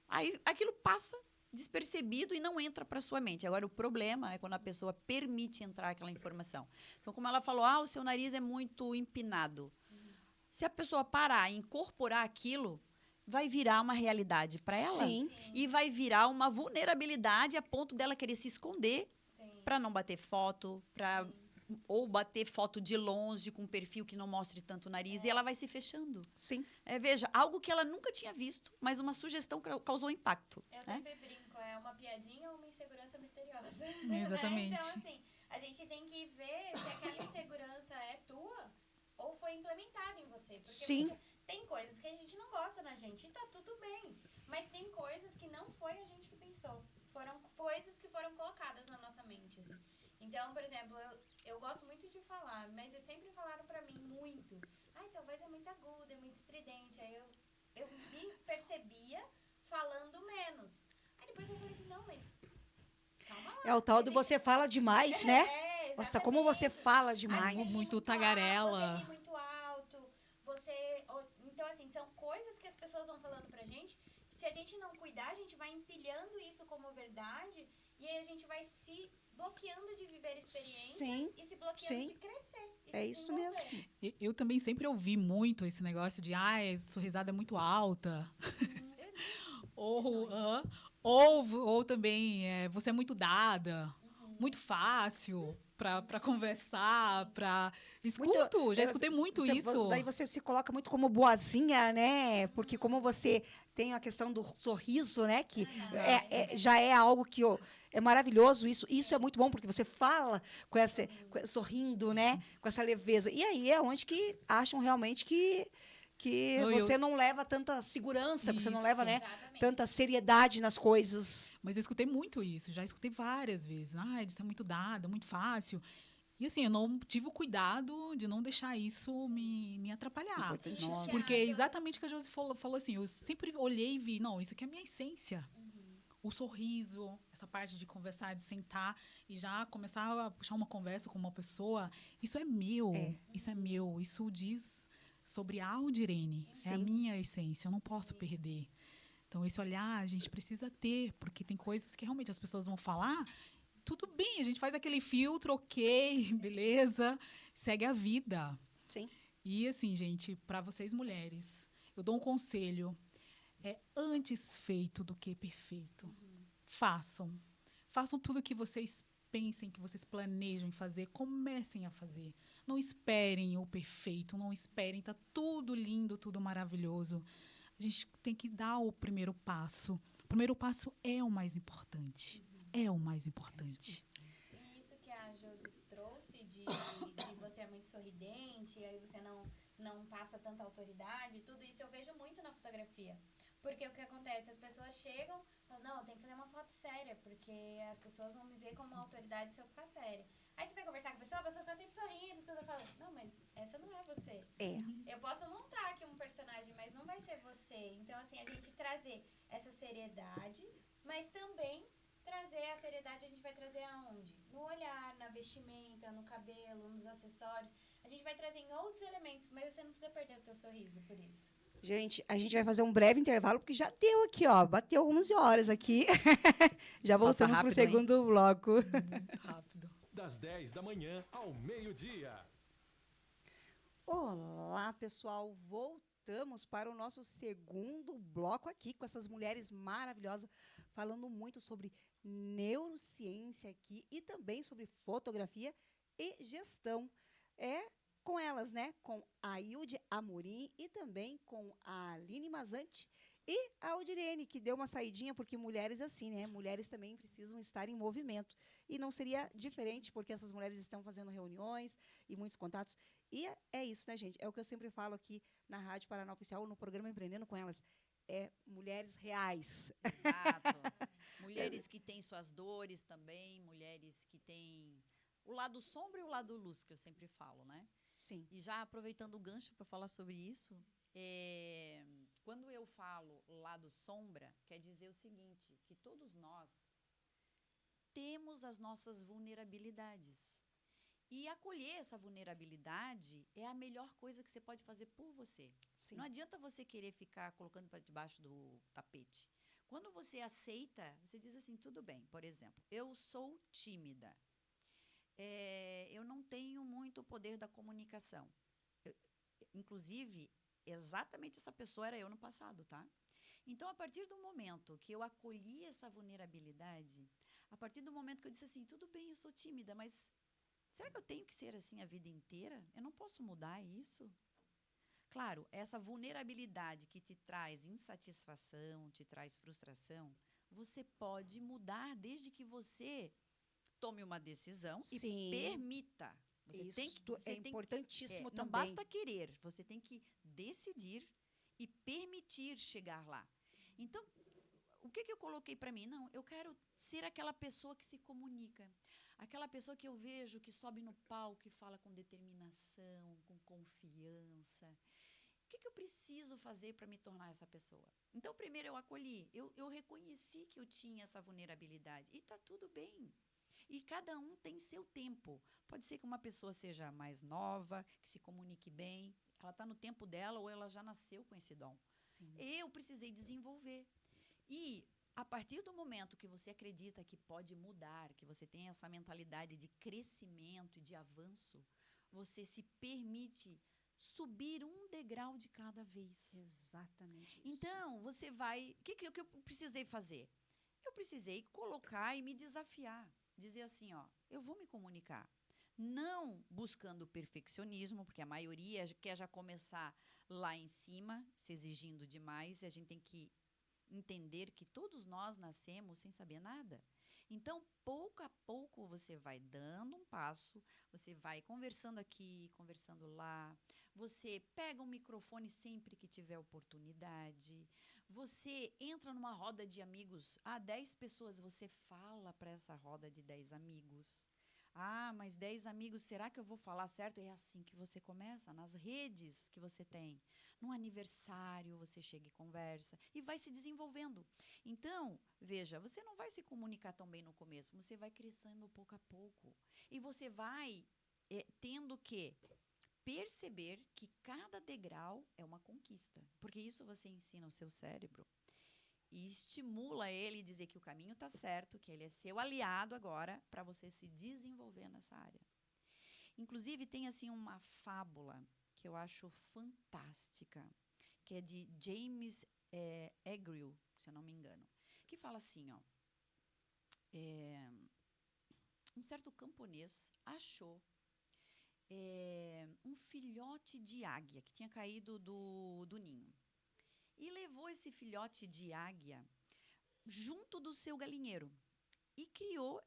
aí aquilo passa despercebido e não entra para sua mente. Agora, o problema é quando a pessoa permite entrar aquela informação. Então, como ela falou, o seu nariz é muito empinado. Se a pessoa parar e incorporar aquilo, vai virar uma realidade para ela. Sim. E vai virar uma vulnerabilidade a ponto dela querer se esconder Sim. para não bater foto, ou bater foto de longe com um perfil que não mostre tanto o nariz, e ela vai se fechando. Sim. Veja, algo que ela nunca tinha visto, mas uma sugestão causou impacto. Eu Né? sempre brinco, é uma piadinha ou uma insegurança misteriosa. Exatamente. Então, assim, a gente tem que ver se aquela insegurança é tua ou foi implementada em você. Porque Sim. tem coisas que a gente não gosta na gente e tá tudo bem. Mas tem coisas que não foi a gente que pensou. Foram coisas que foram colocadas na nossa mente. Assim. Então, por exemplo, eu gosto muito de falar, mas eles sempre falaram pra mim muito. Talvez é muito aguda, é muito estridente. Aí eu me percebia falando menos. Aí depois eu falei assim, não, mas calma lá. É o tal do você fala demais, né? Nossa, como você exatamente. fala Aí demais. você Muito ri tagarela. Você ri muito alto. Então, assim, são coisas que as pessoas vão falando pra gente. Se a gente não cuidar, a gente vai empilhando isso como verdade. E aí a gente vai se bloqueando de viver experiências Sim, e se bloqueando sim. de crescer. e É se isso desenvolver. mesmo. Eu também sempre ouvi muito esse negócio de, sua risada é muito alta. Ou, ou também, você é muito dada, muito fácil para conversar, para... Muito, Já escutei muito daí isso. você se coloca muito como boazinha, né? Porque como você tem a questão do sorriso, né? Que já é algo que é maravilhoso isso. Isso é muito bom porque você fala sorrindo, né? Com essa leveza. E aí é onde que acham realmente que Não, você não leva tanta segurança, você não leva, Isso. né? Exatamente. Tanta seriedade nas coisas. Mas eu escutei muito isso, já escutei várias vezes. Isso é muito dada, muito fácil. E assim, eu não tive o cuidado de não deixar isso me atrapalhar. Importantíssimo. Isso que Porque a é Jo- exatamente o que a Josi falou assim, eu sempre olhei e vi, não, isso aqui é a minha essência. O sorriso, essa parte de conversar, de sentar e já começar a puxar uma conversa com uma pessoa, isso é meu, isso é meu, isso diz sobre a Aldirene, é a Sim. minha essência, eu não posso perder. Então, esse olhar a gente precisa ter, porque tem coisas que realmente as pessoas vão falar. Tudo bem, a gente faz aquele filtro, ok, beleza, segue a vida. Sim. E assim, gente, para vocês mulheres, eu dou um conselho: é antes feito do que perfeito. Façam. Façam tudo o que vocês pensem, que vocês planejam fazer, comecem a fazer. Não esperem o perfeito, não esperem, tá tudo lindo, tudo maravilhoso. A gente tem que dar o primeiro passo. O primeiro passo é o mais importante. É o mais importante. E isso que a Josi trouxe de você é muito sorridente, e aí você não passa tanta autoridade, tudo isso eu vejo muito na fotografia. Porque o que acontece? As pessoas chegam e falam, não, eu tenho que fazer uma foto séria, porque as pessoas vão me ver como uma autoridade se eu ficar séria. Aí você vai conversar com a pessoa tá sempre sorrindo, tudo, eu falo, não, mas essa não é você. É. Eu posso montar aqui um personagem, mas não vai ser você. Então, assim, a gente trazer essa seriedade, mas também trazer a seriedade, a gente vai trazer aonde? No olhar, na vestimenta, no cabelo, nos acessórios. A gente vai trazer em outros elementos, mas você não precisa perder o teu sorriso por isso. Gente, a gente vai fazer um breve intervalo, porque já deu aqui, ó. Bateu 11 horas aqui. Já Passa voltamos para o rápido, hein? segundo bloco. Muito rápido. Das 10 da manhã ao meio-dia. Olá, pessoal. Voltamos para o nosso segundo bloco aqui, com essas mulheres maravilhosas, falando muito sobre neurociência aqui e também sobre fotografia e gestão. É com elas, né? Com a Hilde Amorim e também com a Aline Mazante e a Aldirene, que deu uma saidinha, porque mulheres assim, né? Mulheres também precisam estar em movimento. E não seria diferente, porque essas mulheres estão fazendo reuniões e muitos contatos. E é isso, né, gente? É o que eu sempre falo aqui na Rádio Paraná Oficial, no programa Empreendendo com Elas. É mulheres reais. Exato. Mulheres que têm suas dores também, mulheres que têm o lado sombra e o lado luz, que eu sempre falo, né? Sim. E já aproveitando o gancho para falar sobre isso, quando eu falo lado sombra, quer dizer o seguinte, que todos nós temos as nossas vulnerabilidades. E acolher essa vulnerabilidade é a melhor coisa que você pode fazer por você. Sim. Não adianta você querer ficar colocando para debaixo do tapete. Quando você aceita, você diz assim, tudo bem. Por exemplo, eu sou tímida. Eu não tenho muito poder da comunicação. Inclusive, exatamente essa pessoa era eu no passado, tá? Então, a partir do momento que eu acolhi essa vulnerabilidade, a partir do momento que eu disse assim, tudo bem, eu sou tímida, mas será que eu tenho que ser assim a vida inteira? Eu não posso mudar isso? Claro, essa vulnerabilidade que te traz insatisfação, te traz frustração, você pode mudar desde que você tome uma decisão Sim. e permita. Você Isso tem que, é importantíssimo também. não basta querer, você tem que decidir e permitir chegar lá. Então, o que eu coloquei para mim? Não, eu quero ser aquela pessoa que se comunica. Aquela pessoa que eu vejo que sobe no palco e fala com determinação, com confiança. O que eu preciso fazer para me tornar essa pessoa? Então, primeiro eu acolhi, eu reconheci que eu tinha essa vulnerabilidade. E está tudo bem. E cada um tem seu tempo. Pode ser que uma pessoa seja mais nova, que se comunique bem, ela está no tempo dela ou ela já nasceu com esse dom. Sim. Eu precisei desenvolver. E a partir do momento que você acredita que pode mudar, que você tem essa mentalidade de crescimento e de avanço, você se permite subir um degrau de cada vez. Exatamente isso. Então, você vai... O que eu precisei fazer? Eu precisei colocar e me desafiar. Dizer assim, ó, eu vou me comunicar. Não buscando perfeccionismo, porque a maioria quer já começar lá em cima, se exigindo demais, e a gente tem que entender que todos nós nascemos sem saber nada. Então, pouco a pouco, você vai dando um passo, você vai conversando aqui, conversando lá, você pega um microfone sempre que tiver oportunidade, você entra numa roda de amigos, 10 pessoas, você fala para essa roda de 10 amigos. Mas 10 amigos, será que eu vou falar certo? É assim que você começa, nas redes que você tem. No aniversário, você chega e conversa e vai se desenvolvendo. Então, veja, você não vai se comunicar tão bem no começo, você vai crescendo pouco a pouco. E você vai tendo que perceber que cada degrau é uma conquista. Porque isso você ensina o seu cérebro e estimula ele a dizer que o caminho está certo, que ele é seu aliado agora para você se desenvolver nessa área. Inclusive, tem assim uma fábula que eu acho fantástica, que é de James Agnew, se eu não me engano, que fala assim, ó, um certo camponês achou um filhote de águia que tinha caído do ninho. E levou esse filhote de águia junto do seu galinheiro. E criou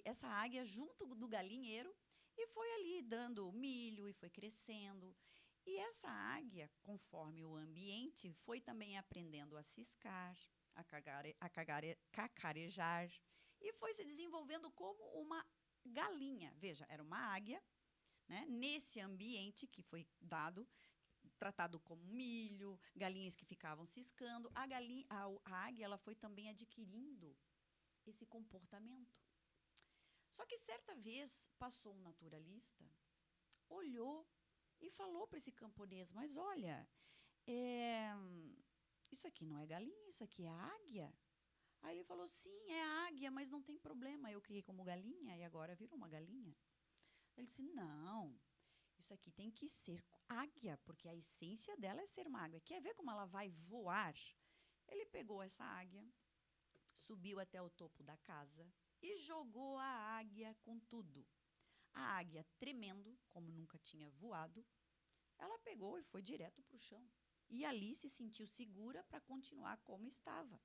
essa águia junto do galinheiro e foi ali dando milho e foi crescendo. E essa águia, conforme o ambiente, foi também aprendendo a ciscar, a cacarejar e foi se desenvolvendo como uma galinha. Veja, era uma águia, né, nesse ambiente que foi dado, tratado como milho, galinhas que ficavam ciscando. A águia ela foi também adquirindo esse comportamento. Só que certa vez passou um naturalista, olhou e falou para esse camponês, mas olha, isso aqui não é galinha, isso aqui é águia. Aí ele falou, sim, é águia, mas não tem problema, eu criei como galinha e agora virou uma galinha. Ele disse, não, isso aqui tem que ser águia, porque a essência dela é ser uma águia. Quer ver como ela vai voar? Ele pegou essa águia, subiu até o topo da casa e jogou a águia com tudo. A águia, tremendo, como nunca tinha voado, ela pegou e foi direto para o chão. E ali se sentiu segura para continuar como estava.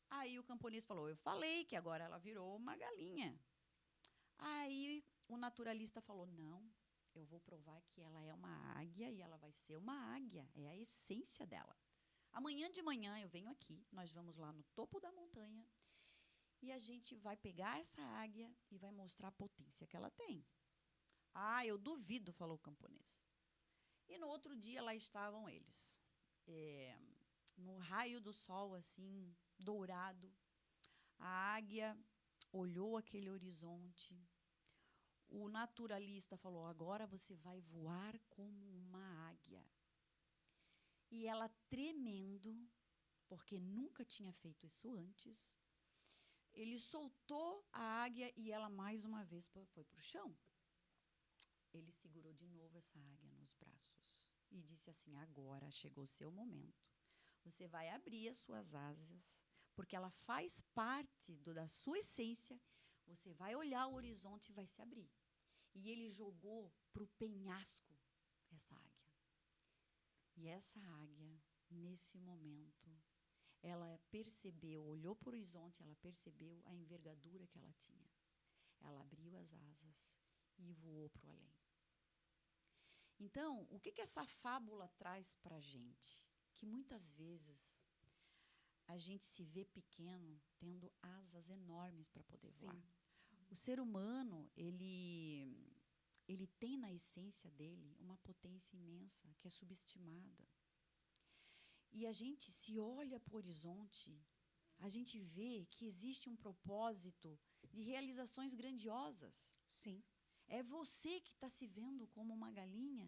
Aí o camponês falou, eu falei que agora ela virou uma galinha. Aí o naturalista falou, não, eu vou provar que ela é uma águia e ela vai ser uma águia. É a essência dela. Amanhã de manhã eu venho aqui, nós vamos lá no topo da montanha e a gente vai pegar essa águia e vai mostrar a potência que ela tem. Eu duvido, falou o camponês. E no outro dia lá estavam eles, no raio do sol, assim, dourado. A águia olhou aquele horizonte. O naturalista falou, agora você vai voar como uma águia. E ela, tremendo, porque nunca tinha feito isso antes, ele soltou a águia e ela, mais uma vez, foi para o chão. Ele segurou de novo essa águia nos braços e disse assim, agora chegou o seu momento. Você vai abrir as suas asas, porque ela faz parte da sua essência. Você vai olhar o horizonte e vai se abrir. E ele jogou para o penhasco essa águia. E essa águia, nesse momento, ela percebeu, olhou para o horizonte, ela percebeu a envergadura que ela tinha. Ela abriu as asas e voou para o além. Então, o que essa fábula traz para a gente? Que muitas vezes a gente se vê pequeno, tendo asas enormes para poder voar. O ser humano, ele tem na essência dele uma potência imensa, que é subestimada. E a gente se olha para o horizonte, a gente vê que existe um propósito de realizações grandiosas. Sim. É você que está se vendo como uma galinha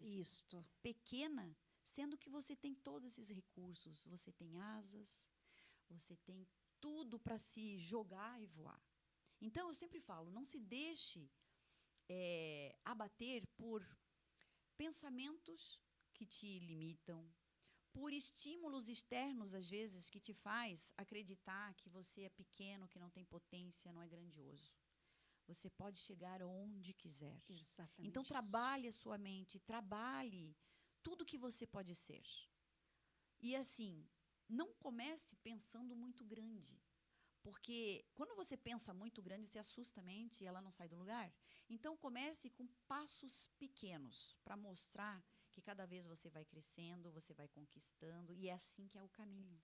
pequena, sendo que você tem todos esses recursos. Você tem asas, você tem tudo para se jogar e voar. Então, eu sempre falo, não se deixe abater por pensamentos que te limitam, por estímulos externos, às vezes, que te faz acreditar que você é pequeno, que não tem potência, não é grandioso. Você pode chegar onde quiser. Exatamente. Então, isso. trabalhe a sua mente, trabalhe tudo que você pode ser. E, assim, não comece pensando muito grande. Porque quando você pensa muito grande, você assusta a mente e ela não sai do lugar. Então, comece com passos pequenos para mostrar que cada vez você vai crescendo, você vai conquistando, e é assim que é o caminho.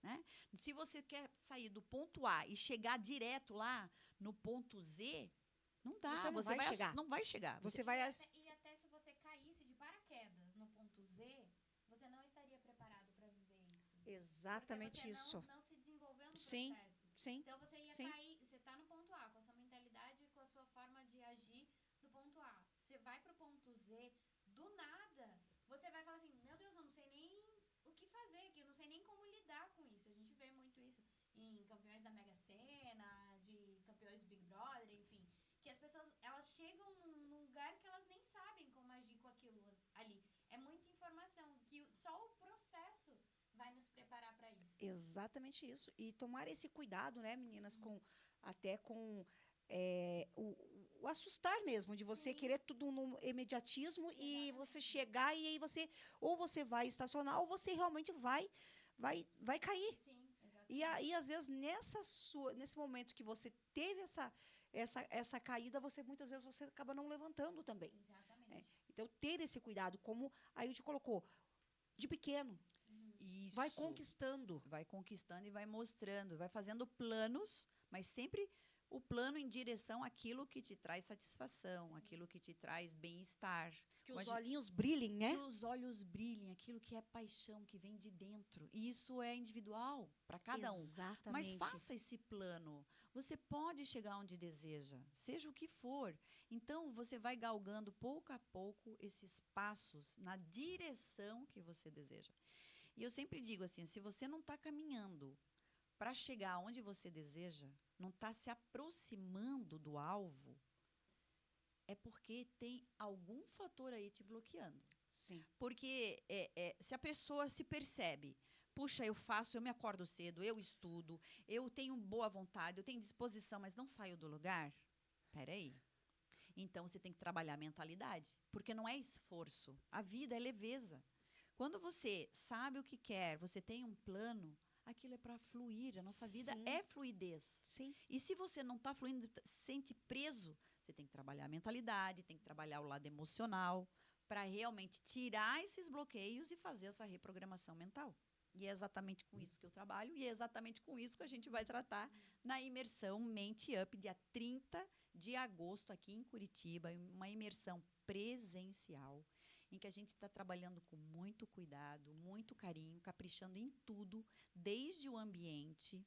Né? Se você quer sair do ponto A e chegar direto lá no ponto Z, não dá. Você não vai chegar. Não vai chegar. Você vai... E até se você caísse de paraquedas no ponto Z, você não estaria preparado para viver isso. Exatamente Porque você isso. não se desenvolveu no Sim, processo. sim. Então você ia Sim. cair, você está no ponto A, com a sua mentalidade, com a sua forma de agir do ponto A. Você vai pro ponto Z, do nada, você vai falar assim, meu Deus, eu não sei nem o que fazer aqui, eu não sei nem como lidar com isso. A gente vê muito isso em campeões da Mega Sena, de campeões do Big Brother, enfim. Que as pessoas, elas chegam num lugar que elas nem sabem como agir com aquilo ali. É muita informação, que só o processo vai nos preparar para isso. Exatamente isso. E tomar esse cuidado, né, meninas, até com o assustar mesmo, de você Sim. querer tudo no imediatismo e você chegar e aí ou você vai estacionar ou você realmente vai cair. Sim, exatamente. E aí, às vezes, nesse momento que você teve essa caída, muitas vezes você acaba não levantando também. Exatamente. Então, ter esse cuidado, como a Ilde colocou, de pequeno, Isso. vai conquistando. Vai conquistando e vai mostrando, vai fazendo planos, mas sempre o plano em direção àquilo que te traz satisfação, aquilo que te traz bem-estar. Que os Mas olhinhos brilhem, né? que os olhos brilhem, aquilo que é paixão, que vem de dentro. E isso é individual para cada um. Exatamente. Mas faça esse plano. Você pode chegar onde deseja, seja o que for. Então, você vai galgando pouco a pouco esses passos na direção que você deseja. E eu sempre digo assim, se você não está caminhando para chegar onde você deseja, não está se aproximando do alvo, é porque tem algum fator aí te bloqueando. Sim. Porque se a pessoa se percebe, puxa, eu me acordo cedo, eu estudo, eu tenho boa vontade, eu tenho disposição, mas não saio do lugar, peraí. Então, você tem que trabalhar a mentalidade, porque não é esforço. A vida é leveza. Quando você sabe o que quer, você tem um plano, aquilo é para fluir. A nossa vida Sim. é fluidez. Sim. E se você não está fluindo, se sente preso, você tem que trabalhar a mentalidade, tem que trabalhar o lado emocional, para realmente tirar esses bloqueios e fazer essa reprogramação mental. E é exatamente com isso que eu trabalho e é exatamente com isso que a gente vai tratar na imersão Mente Up, dia 30 de agosto, aqui em Curitiba, uma imersão presencial, em que a gente está trabalhando com muito cuidado, muito carinho, caprichando em tudo, desde o ambiente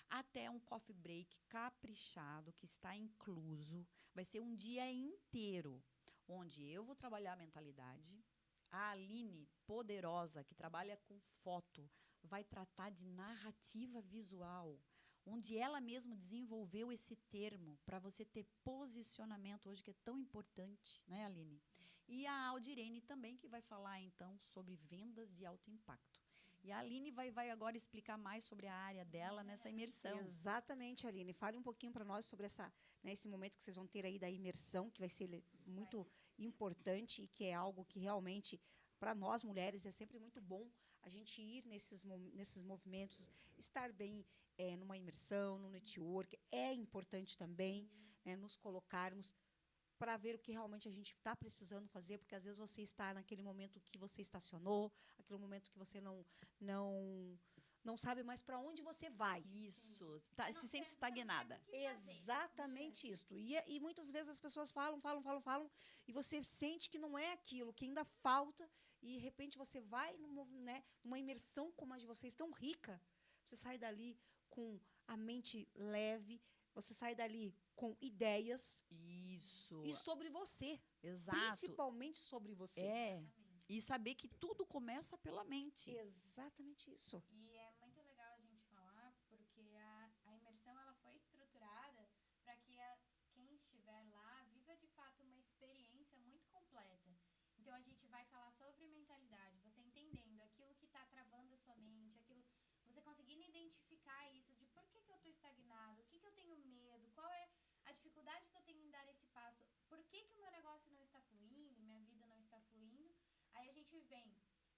até um coffee break caprichado, que está incluso. Vai ser um dia inteiro, onde eu vou trabalhar a mentalidade. A Aline, poderosa, que trabalha com foto, vai tratar de narrativa visual, onde ela mesma desenvolveu esse termo para você ter posicionamento hoje, que é tão importante, né, Aline? E a Aldirene também, que vai falar, então, sobre vendas de alto impacto. E a Aline vai agora explicar mais sobre a área dela nessa imersão. Exatamente, Aline. Fale um pouquinho para nós sobre esse momento que vocês vão ter aí da imersão, que vai ser muito importante e que é algo que realmente, para nós mulheres, é sempre muito bom a gente ir nesses movimentos, estar bem numa imersão, no network. É importante também nos colocarmos para ver o que realmente a gente está precisando fazer, porque às vezes você está naquele momento que você estacionou, aquele momento que você não sabe mais para onde você vai. Isso, Você tá, não- se sente você não sabe estagnada. o que fazer. Exatamente isso. E muitas vezes as pessoas falam, e você sente que não é aquilo, que ainda falta, e de repente você vai numa imersão como a de vocês, tão rica, você sai dali com a mente leve, você sai dali com ideias Isso, e sobre você, exato. principalmente sobre você. Exatamente. E saber que tudo começa pela mente. Exatamente isso. E é muito legal a gente falar, porque a imersão ela foi estruturada para que quem estiver lá viva de fato uma Então, a gente vai falar sobre mentalidade, você entendendo aquilo que está travando a sua mente, aquilo, você conseguindo identificar isso, de por que eu estou estagnado, o que eu tenho medo, qual é a dificuldade que eu tenho em dar esse passo, por que o meu negócio não está fluindo, minha vida não está fluindo. Aí a gente vem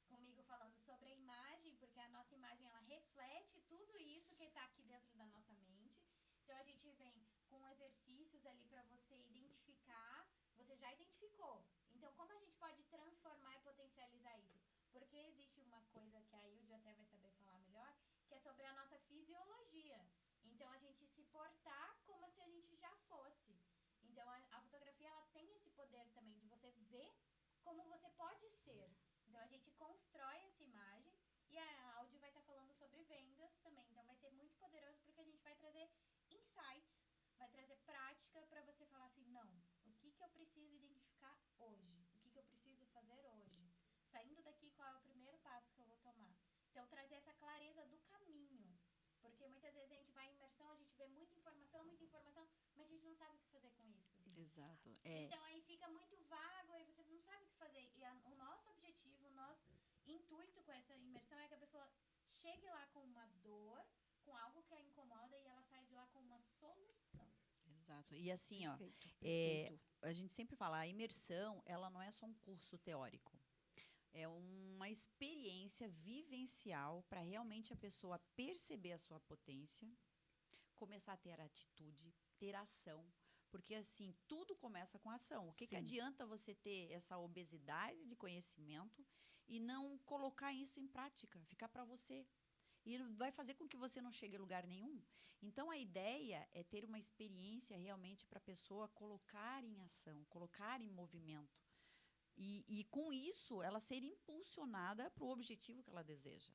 comigo falando sobre a imagem, porque a nossa imagem, ela reflete tudo isso que está aqui dentro da nossa mente. Então, a gente vem com exercícios ali para você identificar. Você já identificou. Então, como a gente pode transformar e potencializar isso? Porque existe uma coisa que a Ilde até vai saber falar melhor, que é sobre a nossa fisiologia. Então, a gente se portar como se a gente já fosse. Então, a fotografia, ela tem esse poder também de você ver como você pode ser. Então, a gente constrói essa imagem e a Áudio vai estar falando sobre vendas também. Então, vai ser muito poderoso porque a gente vai trazer insights, vai trazer prática para você falar assim, não, o que eu preciso identificar hoje? O que eu preciso fazer hoje? Saindo daqui, qual é o primeiro passo que eu vou tomar? Então, trazer essa clareza do caminho. Porque muitas vezes a gente vai em imersão, a gente vê muita informação, mas a gente não sabe o que fazer com isso. Exato. Então, aí fica muito vago, aí você não sabe o que fazer. E o nosso objetivo, o nosso intuito com essa imersão é que a pessoa chegue lá com uma dor, com algo que a incomoda, e ela sai de lá com uma solução. Exato. E assim, ó, Perfeito. a gente sempre fala, a imersão, ela não é só um curso teórico. É uma experiência vivencial para realmente a pessoa perceber a sua potência, começar a ter atitude, ter ação. Porque, assim, tudo começa com ação. O que adianta você ter essa obesidade de conhecimento e não colocar isso em prática, ficar para você? E vai fazer com que você não chegue a lugar nenhum. Então, a ideia é ter uma experiência realmente para a pessoa colocar em ação, colocar em movimento. E, com isso, ela ser impulsionada para o objetivo que ela deseja.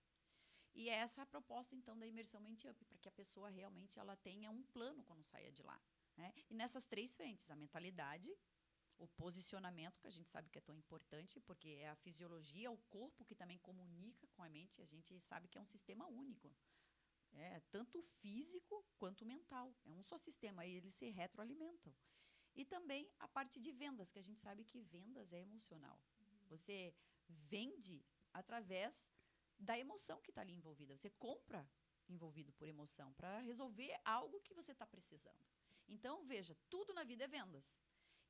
E essa é a proposta, então, da imersão Mente Up, para que a pessoa realmente ela tenha um plano quando saia de lá. Né? E nessas 3 frentes, a mentalidade, o posicionamento, que a gente sabe que é tão importante, porque é a fisiologia, o corpo que também comunica com a mente, a gente sabe que é um sistema único. Tanto físico quanto mental. É um só sistema, e eles se retroalimentam. E também a parte de vendas, que a gente sabe que vendas é emocional. Você vende através da emoção que está ali envolvida. Você compra envolvido por emoção para resolver algo que você está precisando. Então, veja, tudo na vida é vendas.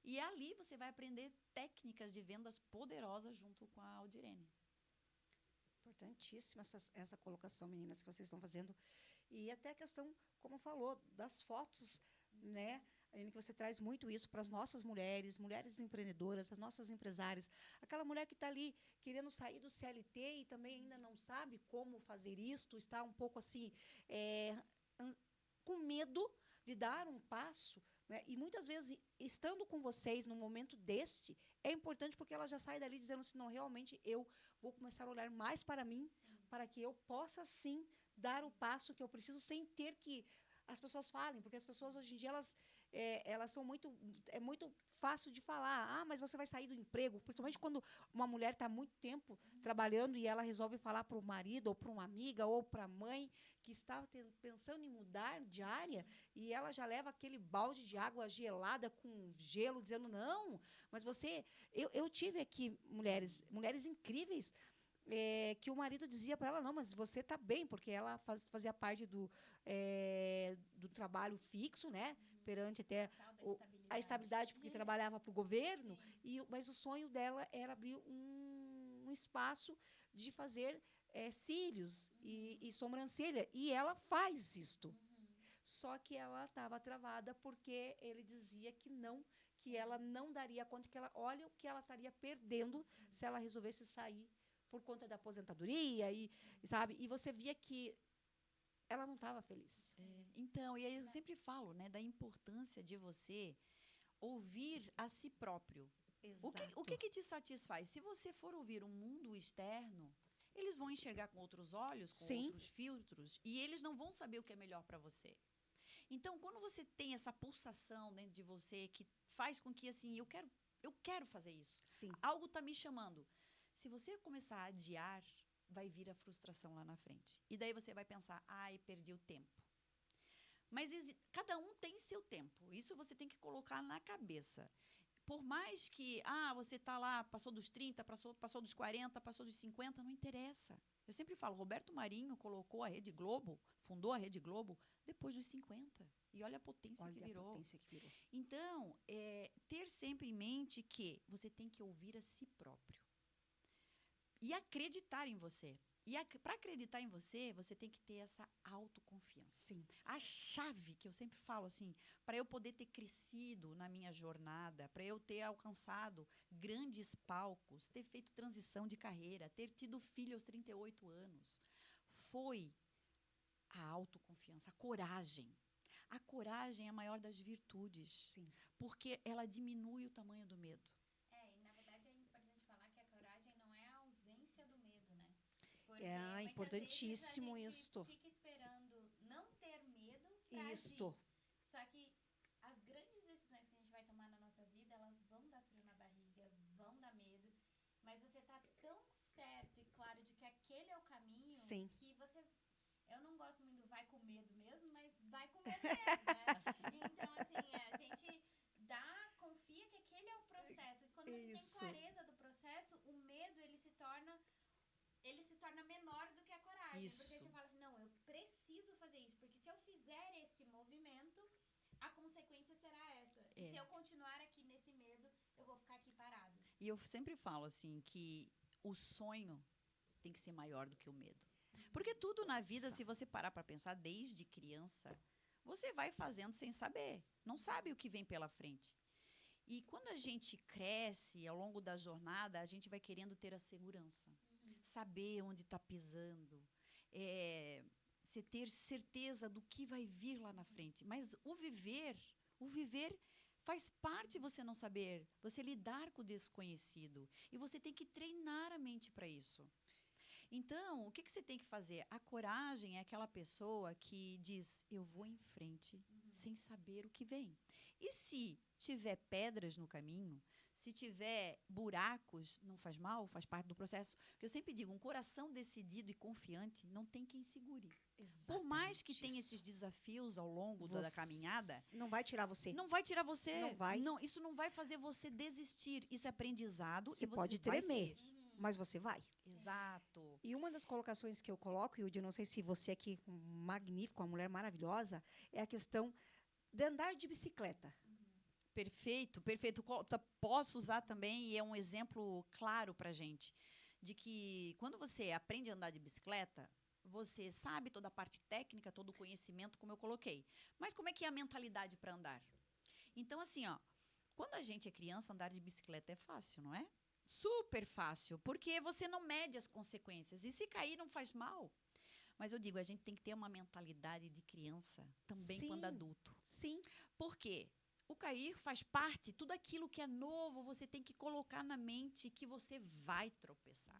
E ali você vai aprender técnicas de vendas poderosas junto com a Aldirene. Importantíssima essa colocação, meninas, que vocês estão fazendo. E até a questão, como falou, das fotos, né? Aline, que você traz muito isso para as nossas mulheres, mulheres empreendedoras, as nossas empresárias. Aquela mulher que está ali querendo sair do CLT e também ainda não sabe como fazer isto, está um pouco assim, com medo de dar um passo. Né? E muitas vezes, estando com vocês no momento deste, é importante porque ela já sai dali dizendo assim, não, realmente eu vou começar a olhar mais para mim, para que eu possa, sim, dar o passo que eu preciso sem ter que as pessoas falem, porque as pessoas hoje em dia elas são muito fácil de falar, mas você vai sair do emprego, principalmente quando uma mulher está muito tempo trabalhando e ela resolve falar para o marido ou para uma amiga ou para a mãe que está pensando em mudar de área e ela já leva aquele balde de água gelada com gelo dizendo não, mas eu tive aqui mulheres incríveis que o marido dizia para ela, não, mas você está bem, porque ela fazia parte do trabalho fixo, né? Perante até a estabilidade, porque trabalhava para o governo, mas o sonho dela era abrir um espaço de fazer cílios e sobrancelha, e ela faz isto. Só que ela estava travada porque ele dizia que ela não daria conta, olha o que ela estaria perdendo se ela resolvesse sair por conta da aposentadoria, sabe? E você via que ela não estava feliz. Então, e aí eu sempre falo, né, da importância de você ouvir a si próprio. Exato. O que te satisfaz? Se você for ouvir um mundo externo, eles vão enxergar com outros olhos, com outros filtros, e eles não vão saber o que é melhor para você. Então, quando você tem essa pulsação dentro de você que faz com que, assim, eu quero fazer isso. Sim. Algo está me chamando. Se você começar a adiar, vai vir a frustração lá na frente. E daí você vai pensar, perdi o tempo. Mas cada um tem seu tempo. Isso você tem que colocar na cabeça. Por mais que, você tá lá, passou dos 30, passou dos 40, passou dos 50, não interessa. Eu sempre falo, Roberto Marinho colocou a Rede Globo, fundou a Rede Globo depois dos 50. E olha a potência que virou. Olha a potência que virou. Então, ter sempre em mente que você tem que ouvir a si próprio. E acreditar em você. E para acreditar em você, você tem que ter essa autoconfiança. Sim. A chave que eu sempre falo assim, para eu poder ter crescido na minha jornada, para eu ter alcançado grandes palcos, ter feito transição de carreira, ter tido filho aos 38 anos, foi a autoconfiança, a coragem. A coragem é a maior das virtudes, Sim. porque ela diminui o tamanho do medo. E na verdade é importante falar que a coragem não é a ausência do medo, né? Porque É muitas importantíssimo vezes a gente isto. fica esperando não ter medo pra Isto. agir. Só que as grandes decisões que a gente vai tomar na nossa vida, elas vão dar frio na barriga, vão dar medo, mas você tá tão certo e claro de que aquele é o caminho, Sim. que você... Eu não gosto muito do vai com medo mesmo, mas vai com medo mesmo, né? Então, assim, a gente confia que aquele é o processo. E quando você Isso. tem clareza do processo, o medo, ele se torna menor do que a coragem. Isso. Porque você fala assim, não, eu preciso fazer isso, porque se eu fizer esse movimento, a consequência será essa. E se eu continuar aqui nesse medo, eu vou ficar aqui parado. E eu sempre falo assim que o sonho tem que ser maior do que o medo. Porque tudo na vida, se você parar para pensar desde criança, você vai fazendo sem saber. Não sabe o que vem pela frente. E quando a gente cresce ao longo da jornada, a gente vai querendo ter a segurança. Saber onde está pisando. Você ter certeza do que vai vir lá na frente. Mas o viver faz parte você não saber, você lidar com o desconhecido. E você tem que treinar a mente para isso. Então, o que você tem que fazer? A coragem é aquela pessoa que diz, eu vou em frente, sem saber o que vem. E se tiver pedras no caminho, se tiver buracos, não faz mal, faz parte do processo. Porque eu sempre digo, um coração decidido e confiante não tem quem segure. Exatamente. Por mais que tenha isso. esses desafios ao longo da caminhada, Não vai tirar você. não vai tirar você. Não vai. Não, isso não vai fazer você desistir. Isso é aprendizado. Você e você pode vai tremer, seguir. mas você vai. Exato. E uma das colocações que eu coloco, Yudi, não sei se você aqui, magnífico, uma mulher maravilhosa, é a questão de andar de bicicleta. Perfeito, perfeito. Posso usar também, e é um exemplo claro para a gente, de que quando você aprende a andar de bicicleta, você sabe toda a parte técnica, todo o conhecimento, como eu coloquei. Mas como é que é a mentalidade para andar? Então, assim, quando a gente é criança, andar de bicicleta é fácil, não é? Super fácil, porque você não mede as consequências. E se cair, não faz mal. Mas eu digo, a gente tem que ter uma mentalidade de criança também Sim. quando adulto. Sim. Por quê? O cair faz parte, tudo aquilo que é novo, você tem que colocar na mente que você vai tropeçar.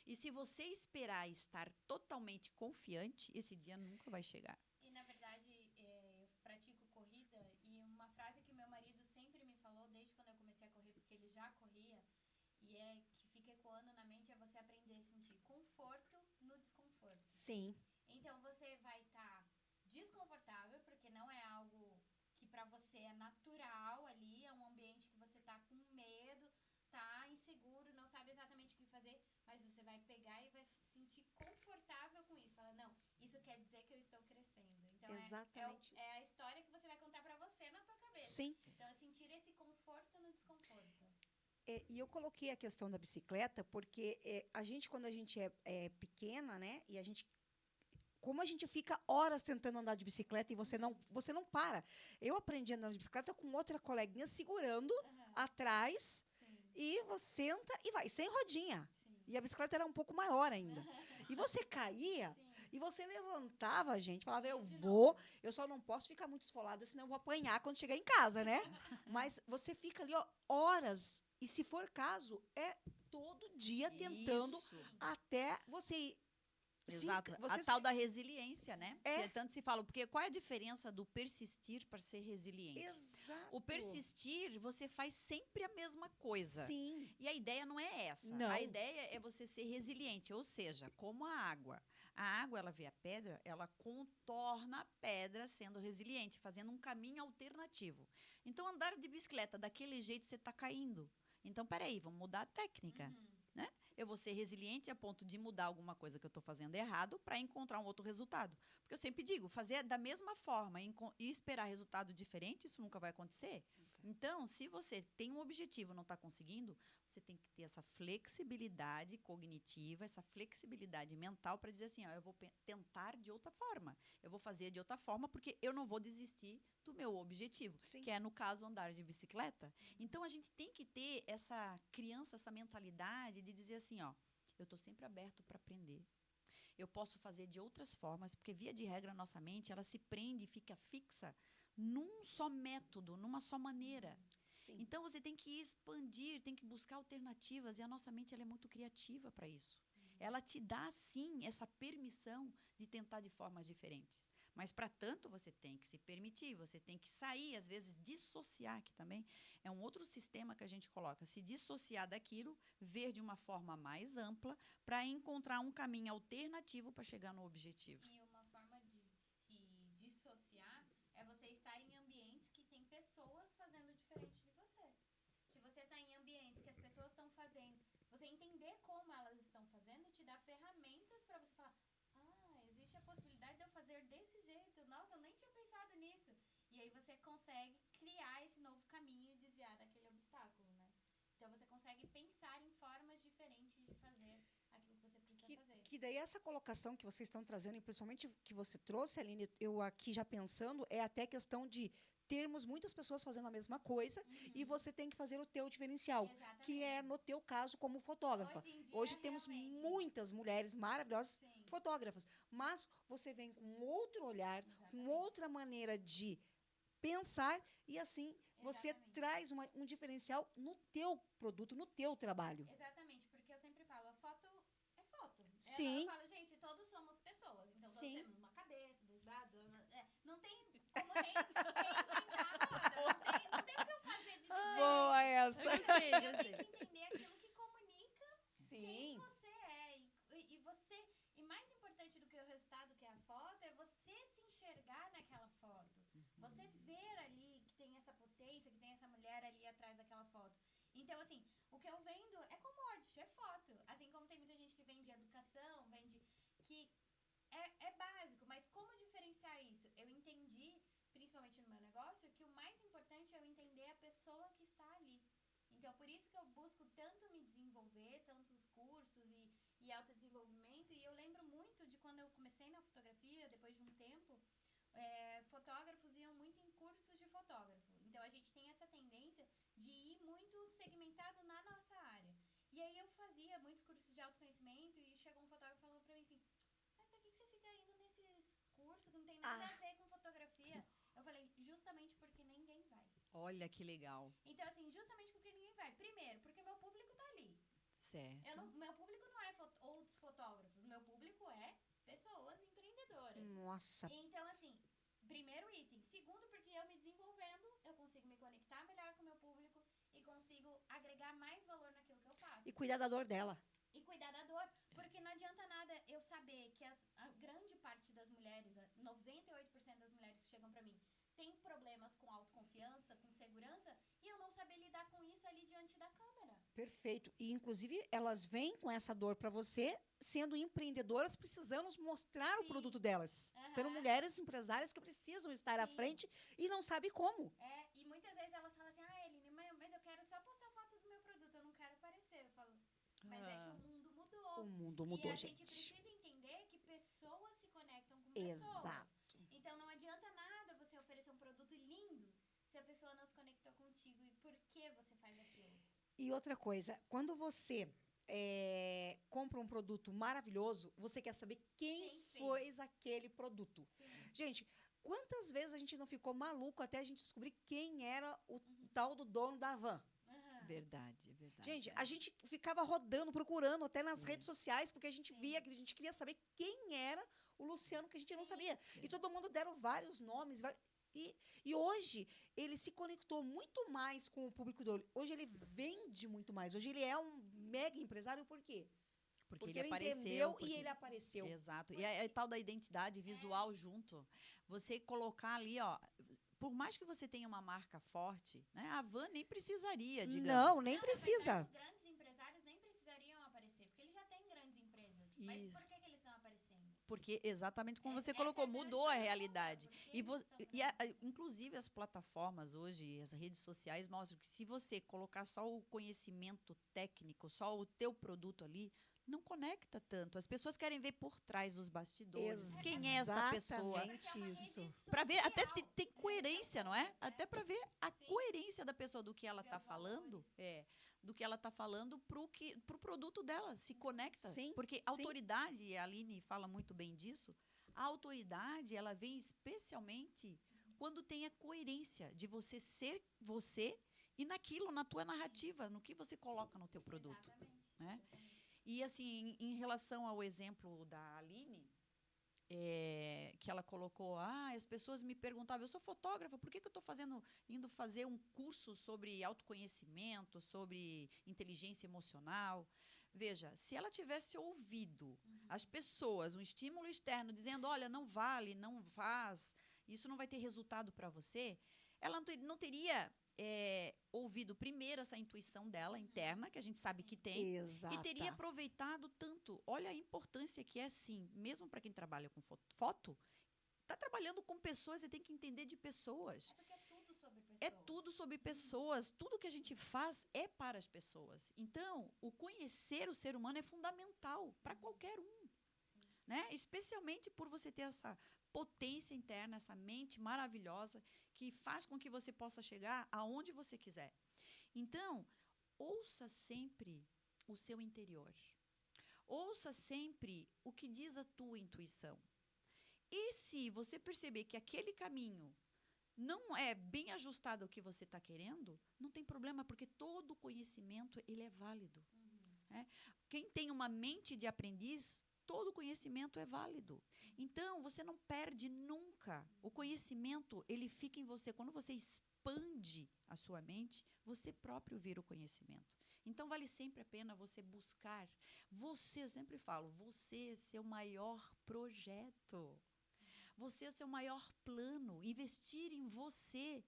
E se você esperar estar totalmente confiante, esse dia nunca vai chegar. E, na verdade, eu pratico corrida e uma frase que meu marido sempre me falou desde quando eu comecei a correr, porque ele já corria, e que fica ecoando na mente, é você aprender a sentir conforto no desconforto. Sim. Então, você vai estar desconfortável, porque não é algo que para você é natural ali, é um ambiente que você tá com medo, tá inseguro, não sabe exatamente o que fazer, mas você vai pegar e vai se sentir confortável com isso. Fala, não, isso quer dizer que eu estou crescendo. Então, Exatamente é a história que você vai contar para você na tua cabeça. Sim. Então, é sentir esse conforto no desconforto. E eu coloquei a questão da bicicleta porque a gente, quando a gente é pequena, né, e a gente, como a gente fica horas tentando andar de bicicleta e você não para. Eu aprendi a andar de bicicleta com outra coleguinha segurando atrás. Sim. E você senta e vai, sem rodinha. Sim. E a bicicleta era um pouco maior ainda. E você caía, Sim. e você levantava, gente, falava, eu só não posso ficar muito esfolada, senão eu vou apanhar quando chegar em casa, né? Mas você fica ali, horas, e se for caso, é todo dia tentando Isso. até você... Exato. Você A tal da resiliência, né? É. Que tanto se fala. Porque qual é a diferença do persistir para ser resiliente? Exato. O persistir, você faz sempre a mesma coisa. Sim. E a ideia não é essa. Não. A ideia é você ser resiliente. Ou seja, como a água. A água, ela vê a pedra, ela contorna a pedra sendo resiliente, fazendo um caminho alternativo. Então, andar de bicicleta daquele jeito, você está caindo. Então, peraí, vamos mudar a técnica. Né? Eu vou ser resiliente a ponto de mudar alguma coisa que eu estou fazendo errado para encontrar um outro resultado. Porque eu sempre digo, fazer da mesma forma e esperar resultado diferente, isso nunca vai acontecer. Então, se você tem um objetivo e não está conseguindo, você tem que ter essa flexibilidade cognitiva, essa flexibilidade mental para dizer assim, ó, eu vou tentar de outra forma. Eu vou fazer de outra forma porque eu não vou desistir do meu objetivo, Sim. que é, no caso, andar de bicicleta. Então, a gente tem que ter essa mentalidade de dizer assim, ó, eu estou sempre aberto para aprender. Eu posso fazer de outras formas, porque, via de regra, a nossa mente, ela se prende e fica fixa num só método, numa só maneira. Sim. Então, você tem que expandir, tem que buscar alternativas, e a nossa mente ela é muito criativa para isso. Ela te dá, sim, essa permissão de tentar de formas diferentes. Mas, para tanto, você tem que se permitir, você tem que sair, às vezes, dissociar, que também é um outro sistema que a gente coloca, se dissociar daquilo, ver de uma forma mais ampla, para encontrar um caminho alternativo para chegar no objetivo. E uma forma de se dissociar é você estar em ambientes que tem pessoas fazendo diferente de você. Se você está em ambientes que as pessoas estão fazendo, você entender como elas estão fazendo, te dá ferramentas para você falar, existe a possibilidade de eu fazer desse jeito. Nossa, eu nem tinha pensado nisso. E aí você consegue criar esse novo caminho e desviar daquele obstáculo, né? Então você consegue pensar em formas diferentes de fazer aquilo que você precisa fazer. Que daí essa colocação que vocês estão trazendo, e principalmente que você trouxe, Aline, eu aqui já pensando, é até questão de termos muitas pessoas fazendo a mesma coisa e você tem que fazer o teu diferencial, Exatamente. que é no teu caso como fotógrafa. Hoje em dia, Hoje temos realmente. muitas mulheres maravilhosas Sim. fotógrafas, mas você vem com outro olhar, com Exatamente. outra maneira de pensar e assim você Exatamente. traz um diferencial no teu produto, no teu trabalho. Exatamente, porque eu sempre falo, a foto é foto. Sim. Eu falo, gente, todos somos pessoas. Então, todos Sim. temos uma cabeça, dois braços. Não tem como reinventar a roda. Não tem o que eu fazer de diferente. Boa essa! Eu tenho que entender aquilo que comunica Sim. quem você é. E mais importante do que o resultado, que é a foto, é você se enxergar naquela foto. Você ver ali que tem essa potência, que tem essa mulher ali atrás daquela foto. Então, assim, o que eu vendo é commodity, é foto. Assim como tem muita gente que vende educação, vende... que é básico, mas como diferenciar isso? Eu entendi, principalmente no meu negócio, que o mais importante é eu entender a pessoa que está ali. Então, por isso que eu busco tanto me desenvolver, tantos cursos e autodesenvolvimento. E eu lembro muito de quando eu comecei na fotografia, depois de um tempo, fotógrafos iam muito em cursos de fotógrafo. Então, a gente tem essa tendência de ir muito segmentado na nossa área. E aí, eu fazia muitos cursos de autoconhecimento e chegou um fotógrafo e falou pra mim assim, mas pra que você fica indo nesses cursos que não tem nada a ver com fotografia? Eu falei, justamente porque ninguém vai. Olha que legal. Então, assim, justamente porque ninguém vai. Primeiro, porque meu público tá ali. Certo. Meu público não é outros fotógrafos. Meu público é pessoas empreendedoras. Nossa, Então, assim, primeiro item. Segundo, porque eu me desenvolvendo, eu consigo me conectar melhor com o meu público e consigo agregar mais valor naquilo que eu faço. e cuidar da dor dela. E cuidar da dor, porque não adianta nada eu saber que a grande parte das mulheres, 98% das mulheres que chegam pra mim, tem problemas com autoconfiança, com segurança, e eu não saber lidar com isso ali diante da câmera. Perfeito. E, inclusive, elas vêm com essa dor para você, sendo empreendedoras, precisando mostrar o Sim. produto delas. Aham. Sendo mulheres empresárias que precisam estar à Sim. frente e não sabem como. E muitas vezes elas falam assim, Eline, mas eu quero só postar foto do meu produto, eu não quero aparecer. Eu falo, mas é que o mundo mudou. O mundo mudou, e a gente. gente precisa entender que pessoas se conectam com pessoas. Exato. Então não adianta nada você oferecer um produto lindo se a pessoa não se conectou contigo e por que você faz aquilo. E outra coisa, quando você compra um produto maravilhoso, você quer saber quem Quem fez. fez aquele produto. Sim. Gente, quantas vezes a gente não ficou maluco até a gente descobrir quem era o tal do dono da van? Aham. Verdade, verdade. Gente, a gente ficava rodando, procurando até nas redes sociais, porque a gente via, que a gente queria saber quem era o Luciano, que a gente não sabia. E todo mundo deram vários nomes. E hoje, ele se conectou muito mais com o público dele. Hoje, ele vende muito mais. Hoje, ele é um mega empresário, por quê? Porque Porque ele ele apareceu. entendeu porque- e ele apareceu. Exato. E a tal da identidade visual junto. Você colocar ali, ó. Por mais que você tenha uma marca forte, né? A Van nem precisaria, digamos. Não, nem Não, precisa. na verdade, grandes empresários nem precisariam aparecer, porque eles já têm grandes empresas. Mas E- por que eles estão aparecendo? Porque, exatamente como você Essa colocou, é a grande mudou a pergunta, realidade. por que E, eles vo- estão e a- aparecendo? inclusive as plataformas hoje, as redes sociais mostram que se você colocar só o conhecimento técnico, só o teu produto ali, não conecta tanto. As pessoas querem ver por trás dos bastidores. Quem é essa pessoa? Exatamente Porque é uma isso. rede Para ver, até social, tem né? coerência, não é? Né? Até para ver a Sim. coerência da pessoa do que ela Ver está os falando, valores. do que ela está falando pro produto dela, se conecta. Sim, Porque a autoridade, e a Aline fala muito bem disso, a autoridade, ela vem especialmente quando tem a coerência de você ser você e naquilo, na tua narrativa, no que você coloca no teu produto. Exatamente. Né? Exatamente. E, assim, em relação ao exemplo da Aline, que ela colocou, as pessoas me perguntavam, eu sou fotógrafa, por que eu estou indo fazer um curso sobre autoconhecimento, sobre inteligência emocional? Veja, se ela tivesse ouvido as pessoas, um estímulo externo, dizendo, olha, não vale, não faz, isso não vai ter resultado para você, ela não teria ouvido primeiro essa intuição dela interna, que a gente sabe que tem, Exato. e teria aproveitado tanto. Olha a importância que é, sim, mesmo para quem trabalha com foto, está trabalhando com pessoas e tem que entender de pessoas. É porque é tudo sobre pessoas. É tudo sobre pessoas. Tudo que a gente faz é para as pessoas. Então, o conhecer o ser humano é fundamental para qualquer um. Né? Especialmente por você ter essa potência interna, essa mente maravilhosa que faz com que você possa chegar aonde você quiser. Então, ouça sempre o seu interior. Ouça sempre o que diz a tua intuição. E se você perceber que aquele caminho não é bem ajustado ao que você está querendo, não tem problema, porque todo conhecimento ele é válido. Né? Quem tem uma mente de aprendiz, todo conhecimento é válido. Então, você não perde nunca. O conhecimento, ele fica em você. Quando você expande a sua mente, você próprio vira o conhecimento. Então, vale sempre a pena você buscar. Você, eu sempre falo, você é seu maior projeto. Você é seu maior plano. Investir em você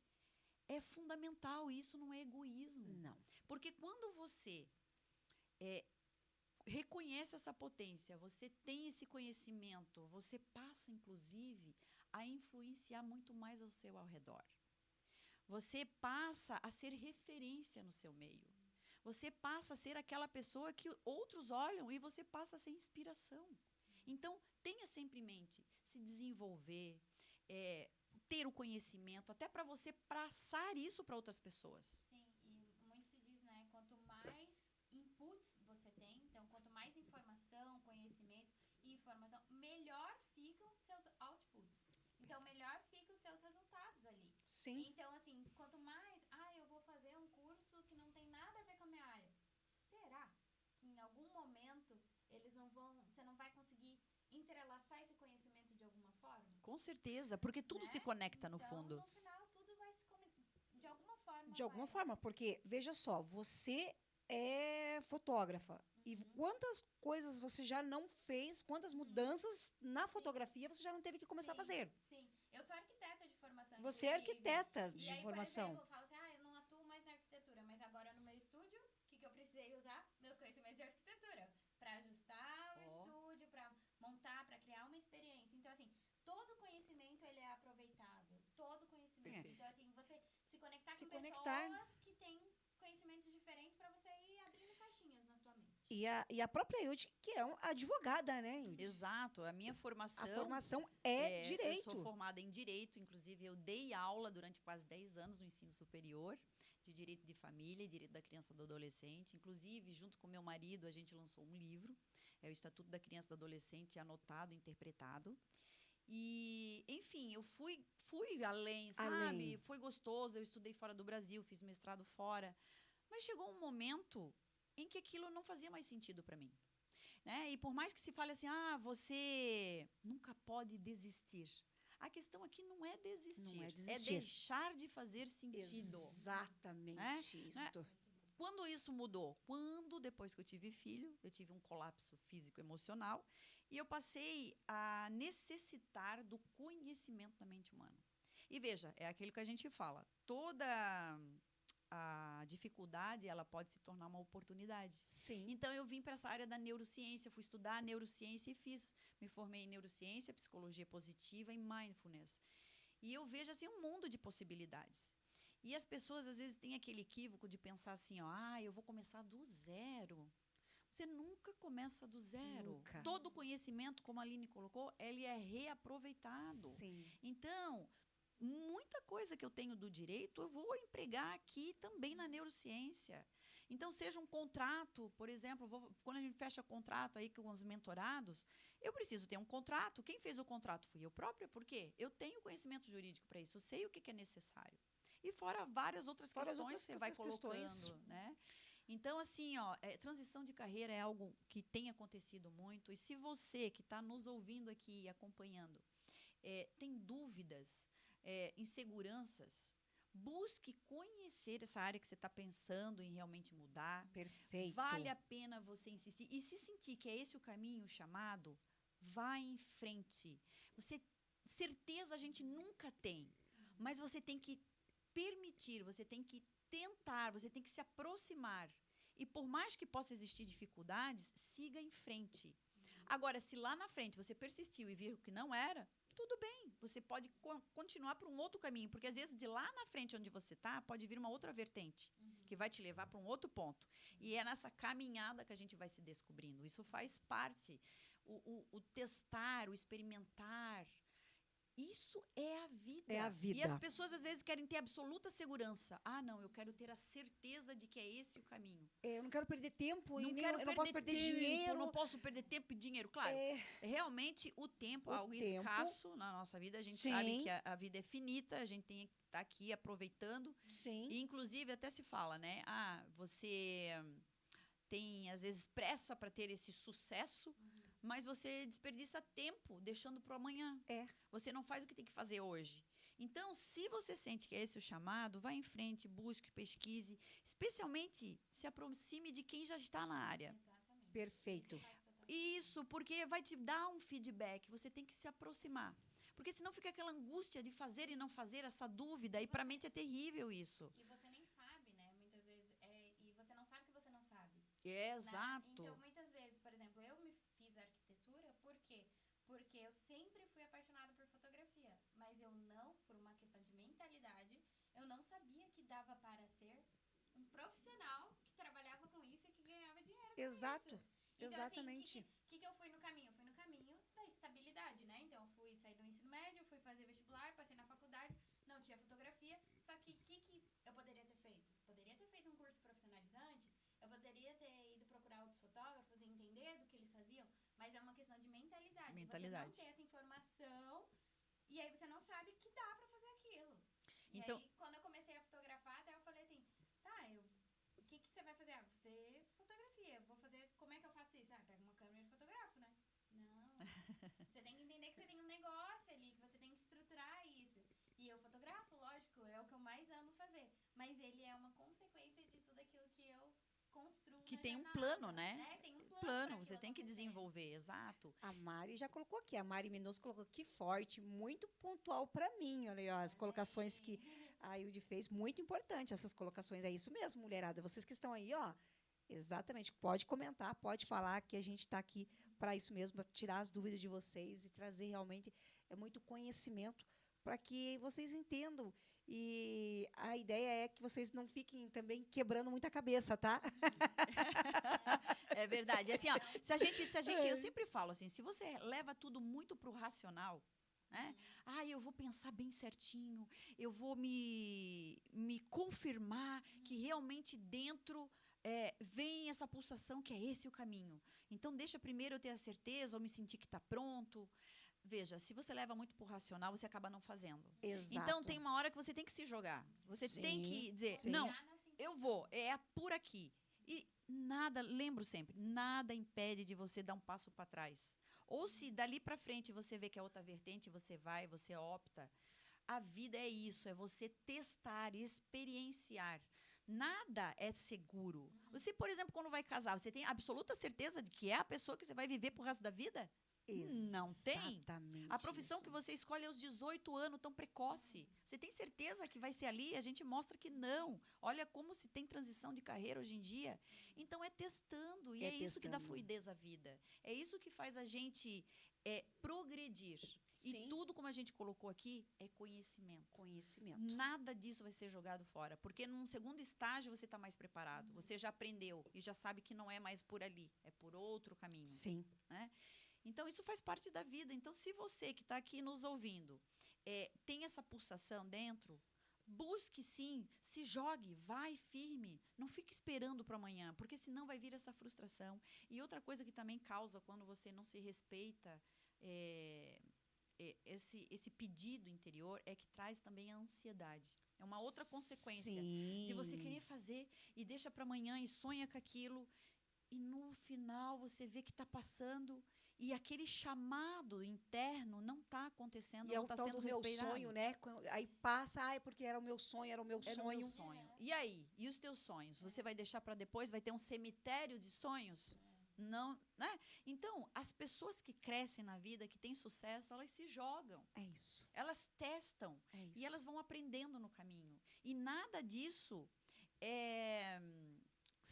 é fundamental. E isso não é egoísmo. Não. Porque quando você reconhece essa potência, você tem esse conhecimento, você passa, inclusive, a influenciar muito mais ao seu ao redor. Você passa a ser referência no seu meio. Você passa a ser aquela pessoa que outros olham e você passa a ser inspiração. Então, tenha sempre em mente se desenvolver, ter o conhecimento, até para você passar isso para outras pessoas. Sim, e muito se diz, né? Quanto mais inputs você tem, então quanto mais informação, conhecimento e informação, melhor ficam seus outputs. Então, melhor ficam os seus resultados ali. Sim. Então, assim, quanto mais, eu vou fazer um curso que não tem nada a ver com a minha área. Será que em algum momento você não vai conseguir entrelaçar esse conhecimento de alguma forma? Com certeza, porque tudo Né? se conecta no Então, fundo. no final, tudo vai se de alguma forma. De alguma vai. forma, porque, veja só, você é fotógrafa. E quantas coisas você já não fez, quantas mudanças na fotografia você já não teve que começar a fazer? Sim, eu sou arquiteta de formação. Você é inclusive. arquiteta E de aí, formação. Por exemplo, eu falo assim, eu não atuo mais na arquitetura, mas agora no meu estúdio, o que eu precisei usar? Meus conhecimentos de arquitetura. Para ajustar o estúdio, para montar, para criar uma experiência. Então, assim, todo conhecimento ele é aproveitável. Todo conhecimento. Perfeito. Então, assim, você se conectar Se com conectar. pessoas que têm conhecimentos diferentes para você ir abrindo caixinhas na sua mente. E a própria Yudi, que é uma advogada, né, Yudi? Exato, a minha formação... A formação é Eu direito. sou formada em Direito, inclusive eu dei aula durante quase 10 anos no ensino superior, de Direito de Família e Direito da Criança e do Adolescente. Inclusive, junto com meu marido, a gente lançou um livro, é o Estatuto da Criança e do Adolescente, anotado, interpretado. E, enfim, eu fui além, sabe? Além. Foi gostoso, eu estudei fora do Brasil, fiz mestrado fora. Mas chegou um momento em que aquilo não fazia mais sentido para mim. Né? E por mais que se fale assim, você nunca pode desistir. A questão aqui não é desistir, Não é desistir. deixar de fazer sentido. Exatamente Né? isto. Quando isso mudou? Quando, depois que eu tive filho, eu tive um colapso físico-emocional e eu passei a necessitar do conhecimento da mente humana. E veja, é aquilo que a gente fala, toda a dificuldade, ela pode se tornar uma oportunidade. Sim. Então, eu vim para essa área da neurociência, fui estudar neurociência e me formei em neurociência, psicologia positiva e mindfulness. E eu vejo, assim, um mundo de possibilidades. E as pessoas, às vezes, têm aquele equívoco de pensar assim, ó, eu vou começar do zero. Você nunca começa do zero. Nunca. Todo conhecimento, como a Aline colocou, ele é reaproveitado. Sim. Então, muita coisa que eu tenho do direito, eu vou empregar aqui também na neurociência. Então, seja um contrato, por exemplo, quando a gente fecha contrato aí com os mentorados, eu preciso ter um contrato. Quem fez o contrato fui eu própria, por quê? Eu tenho conhecimento jurídico para isso, eu sei o que é necessário. E fora várias outras questões que você vai colocando, né? Então, assim, transição de carreira é algo que tem acontecido muito. E se você que está nos ouvindo aqui e acompanhando tem dúvidas, inseguranças, busque conhecer essa área que você está pensando em realmente mudar. Perfeito. Vale a pena você insistir. E se sentir que é esse o caminho, o chamado, vá em frente. Certeza a gente nunca tem, mas você tem que permitir, você tem que tentar, você tem que se aproximar. E por mais que possa existir dificuldades, siga em frente. Agora, se lá na frente você persistiu e viu que não era, tudo bem, você pode continuar para um outro caminho, porque às vezes de lá na frente onde você está, pode vir uma outra vertente, que vai te levar para um outro ponto. E é nessa caminhada que a gente vai se descobrindo. Isso faz parte, o testar, o experimentar. Isso é a vida. É a vida. E as pessoas, às vezes, querem ter absoluta segurança. Não, eu quero ter a certeza de que é esse o caminho. Eu não quero perder tempo, Eu não posso perder tempo, dinheiro. não posso perder tempo e dinheiro. Claro, realmente o tempo é algo escasso na nossa vida. A gente sabe que a vida é finita, a gente tem que estar aqui aproveitando. Sim. E, inclusive, até se fala, né? Você tem, às vezes, pressa para ter esse sucesso, mas você desperdiça tempo deixando para o amanhã. Você não faz o que tem que fazer hoje. Então, se você sente que é esse o chamado, vá em frente, busque, pesquise, especialmente se aproxime de quem já está na área. Exatamente. Perfeito. Isso, porque vai te dar um feedback, você tem que se aproximar. Porque senão fica aquela angústia de fazer e não fazer, essa dúvida, e para a mente é terrível isso. E você nem sabe, né? Muitas vezes, e você não sabe que você não sabe. Exato. Né? Então, muitas vezes, por exemplo, eu me fiz arquitetura, por quê? Porque eu sempre fui apaixonada por fotografia, mas eu não, por uma questão de mentalidade, eu não sabia que dava para ser um profissional que trabalhava com isso e que ganhava dinheiro com Exato. isso. Então, Exatamente. Assim, que eu fui no caminho? Eu fui no caminho da estabilidade, né? Então, eu fui sair do ensino médio, fui fazer vestibular, passei na faculdade, não tinha fotografia, só que o que eu poderia ter feito? Poderia ter feito um curso profissionalizante, eu poderia ter ido procurar outros fotógrafos e entender do que eles faziam, mas é uma questão de mentalidade. Você não ter essa informação e aí você não sabe que dá pra fazer aquilo. Então, e aí, quando eu comecei a fotografar, até eu falei assim, o que você vai fazer? Você fotografia. Vou fazer, como é que eu faço isso? Pega uma câmera e fotografo, né? Não. Você tem que entender que você tem um negócio ali, que você tem que estruturar isso. E eu fotografo, lógico, é o que eu mais amo fazer. Mas ele é uma consequência de tudo aquilo que eu construo. Que tem um plano, né? Tem um plano. Você tem que desenvolver, exato. A Mari já colocou aqui, a Mari Minoso colocou que forte, muito pontual para mim. Olha aí, ó, as colocações que a Hilde fez, muito importante essas colocações. É isso mesmo, mulherada. Vocês que estão aí, ó, exatamente, pode comentar, pode falar que a gente está aqui para isso mesmo, para tirar as dúvidas de vocês e trazer realmente muito conhecimento para que vocês entendam. E a ideia é que vocês não fiquem também quebrando muita cabeça, tá? É verdade. Assim, ó, se a gente, eu sempre falo assim, se você leva tudo muito pro racional, né? Eu vou pensar bem certinho, eu vou me confirmar que realmente dentro vem essa pulsação que é esse o caminho. Então, deixa primeiro eu ter a certeza ou me sentir que está pronto. Veja, se você leva muito pro racional, você acaba não fazendo. Exato. Então, tem uma hora que você tem que se jogar. Você tem que dizer, não, eu vou, é por aqui. E nada, lembro sempre, nada impede de você dar um passo para trás. Ou se dali para frente você vê que é outra vertente, você vai, você opta. A vida é isso, é você testar, experienciar. Nada é seguro. Você, por exemplo, quando vai casar, você tem absoluta certeza de que é a pessoa que você vai viver pro resto da vida? Não tem. Exatamente A profissão isso. que você escolhe aos 18 anos, tão precoce. Você tem certeza que vai ser ali? A gente mostra que não. Olha como se tem transição de carreira hoje em dia. Então, é testando. E É é isso que dá testando. fluidez à vida. É isso que faz a gente progredir. Sim. E tudo, como a gente colocou aqui, é conhecimento. Conhecimento. Nada disso vai ser jogado fora. Porque num segundo estágio você está mais preparado. Você já aprendeu e já sabe que não é mais por ali. É por outro caminho. Sim. Né? Então, isso faz parte da vida. Então, se você que está aqui nos ouvindo tem essa pulsação dentro, busque sim, se jogue, vai firme. Não fique esperando para amanhã, porque senão vai vir essa frustração. E outra coisa que também causa quando você não se respeita esse pedido interior é que traz também a ansiedade. É uma outra consequência de você querer fazer e deixa para amanhã e sonha com aquilo. E no final você vê que está passando e aquele chamado interno não está acontecendo, E é não o está tal sendo do meu respeitado. sonho, né? Aí passa, é porque era o meu sonho, era o meu Era o sonho. meu sonho. E aí? E os teus sonhos? Você vai deixar para depois? Vai ter um cemitério de sonhos? Não, né? Então, as pessoas que crescem na vida, que têm sucesso, elas se jogam. É isso. Elas testam. É isso. E elas vão aprendendo no caminho. E nada disso é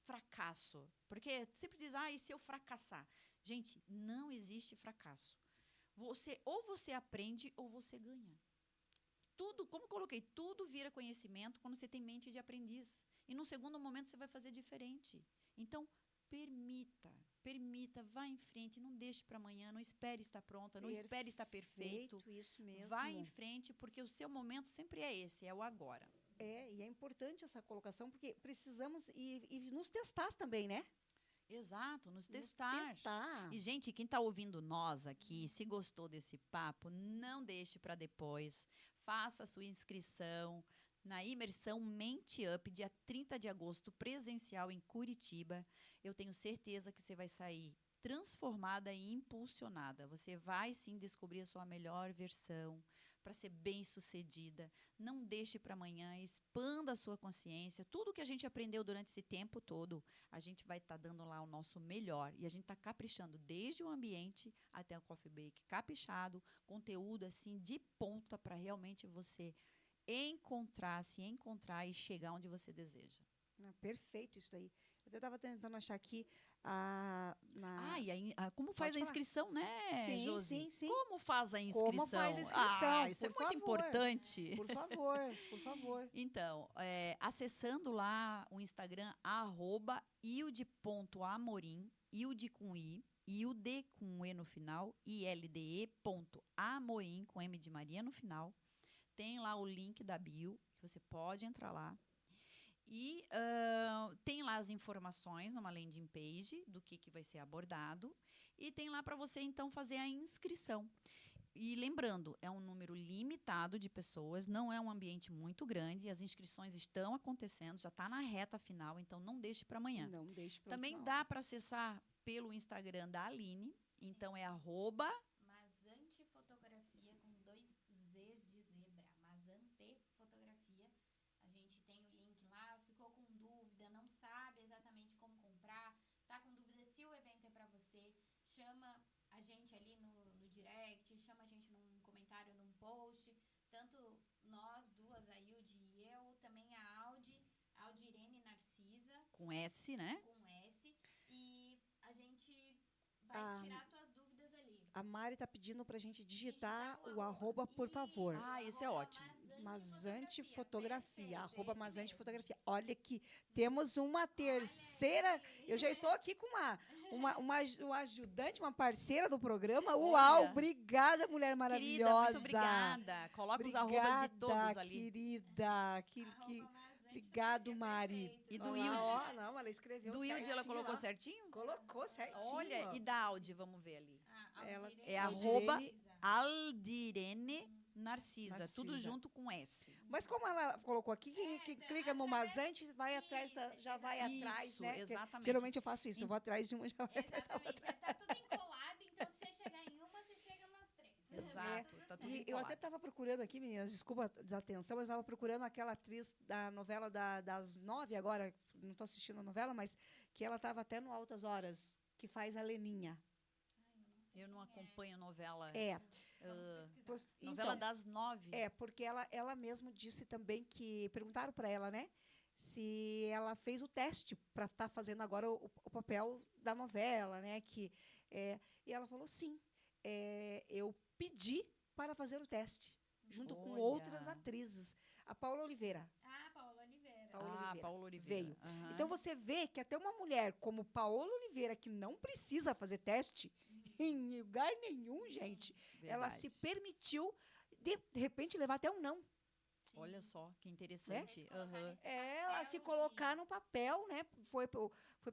fracasso. Porque sempre diz, e se eu fracassar? Gente, não existe fracasso. Ou você aprende ou você ganha. Tudo, como eu coloquei, tudo vira conhecimento quando você tem mente de aprendiz. E no segundo momento você vai fazer diferente. Então, permita, vá em frente, não deixe para amanhã, não espere estar pronta, não espere estar perfeito. Isso mesmo. Vá em frente, porque o seu momento sempre é esse, é o agora. E é importante essa colocação, porque precisamos e nos testar também, né? Exato, nos testar. Testar. E, gente, quem está ouvindo nós aqui, se gostou desse papo, não deixe para depois. Faça a sua inscrição na imersão Mente Up, dia 30 de agosto, presencial em Curitiba. Eu tenho certeza que você vai sair transformada e impulsionada. Você vai, sim, descobrir a sua melhor versão para ser bem-sucedida. Não deixe para amanhã, expanda a sua consciência. Tudo que a gente aprendeu durante esse tempo todo, a gente vai estar dando lá o nosso melhor. E a gente está caprichando desde o ambiente até o coffee break. Caprichado, conteúdo assim de ponta para realmente você se encontrar e chegar onde você deseja. Perfeito isso daí. Eu até estava tentando achar aqui E aí, como faz a inscrição, né, sim, Josi? Sim. Como faz a inscrição? Como faz a inscrição? Isso é muito importante. Por favor. Então, acessando lá o Instagram, @ilde.amorim, Ilde com I, Ilde com E no final, ILDE.amorim, com M de Maria no final. Tem lá o link da bio, que você pode entrar lá. E tem lá as informações numa landing page do que vai ser abordado. E tem lá para você, então, fazer a inscrição. E lembrando, é um número limitado de pessoas, não é um ambiente muito grande. As inscrições estão acontecendo, já está na reta final, então não deixe para amanhã. Não deixe para Também dá para acessar pelo Instagram da Aline. Então, é @Mazante-fotografia com 2 Zs de zebra. Mazante-fotografia. A gente tem o link lá, ficou com dúvida, não sabe exatamente como comprar, tá com dúvida se o evento é para você, chama a gente ali no direct, chama a gente num comentário, num post, tanto nós duas, a Ilde e eu, também a Aldirene Narcisa. com S, né? Com S. E a gente vai tirar tuas dúvidas ali. A Mari está pedindo para a gente digitar o @, por favor. Isso é ótimo. Mazante Fotografia, @Mazante Fotografia. Olha que temos uma terceira. Eu já estou aqui com uma ajudante, uma parceira do programa. Uau, obrigada, mulher maravilhosa. Querida, muito obrigada. Coloca os arrobas de todos ali. Querida. Obrigado, Mari. E do Olha Ilde? lá, não, ela escreveu Do certinho. Ilde ela colocou ó. certinho? Colocou certinho. Olha, ó. e da Audi, vamos ver ali. Ela É Aldirene @Aldirene Narcisa, tudo Narcisa. junto com S. Mas como ela colocou aqui, quem clica no Mazante vai atrás, já vai Isso, atrás, né? Porque exatamente. geralmente eu faço isso, eu vou atrás de uma, já vai atrás da outra. Exatamente, tá tudo em collab, então se você chegar em uma, você chega umas 3. Exato. Tá tudo E eu empolado. até estava procurando aqui, meninas, desculpa a desatenção, mas estava procurando aquela atriz da novela das 9 agora, não estou assistindo a novela, mas que ela estava até no Altas Horas, que faz a Leninha. Eu não acompanho novela. É. Vamos pesquisar. Pois- Novela então, das 9. porque ela mesma disse também que perguntaram para ela, né, se ela fez o teste para estar fazendo agora o papel da novela, né, e ela falou sim, eu pedi para fazer o teste junto com Olha. outras atrizes, a Paula Oliveira. Ah, Paola Oliveira. Paola Oliveira. Veio. Aham. Então você vê que até uma mulher como Paola Oliveira, que não precisa fazer teste em lugar nenhum, gente, ela se Verdade. permitiu, de repente, levar até um não. Olha só, que interessante. Aham. Ela se colocar no papel, né? Foi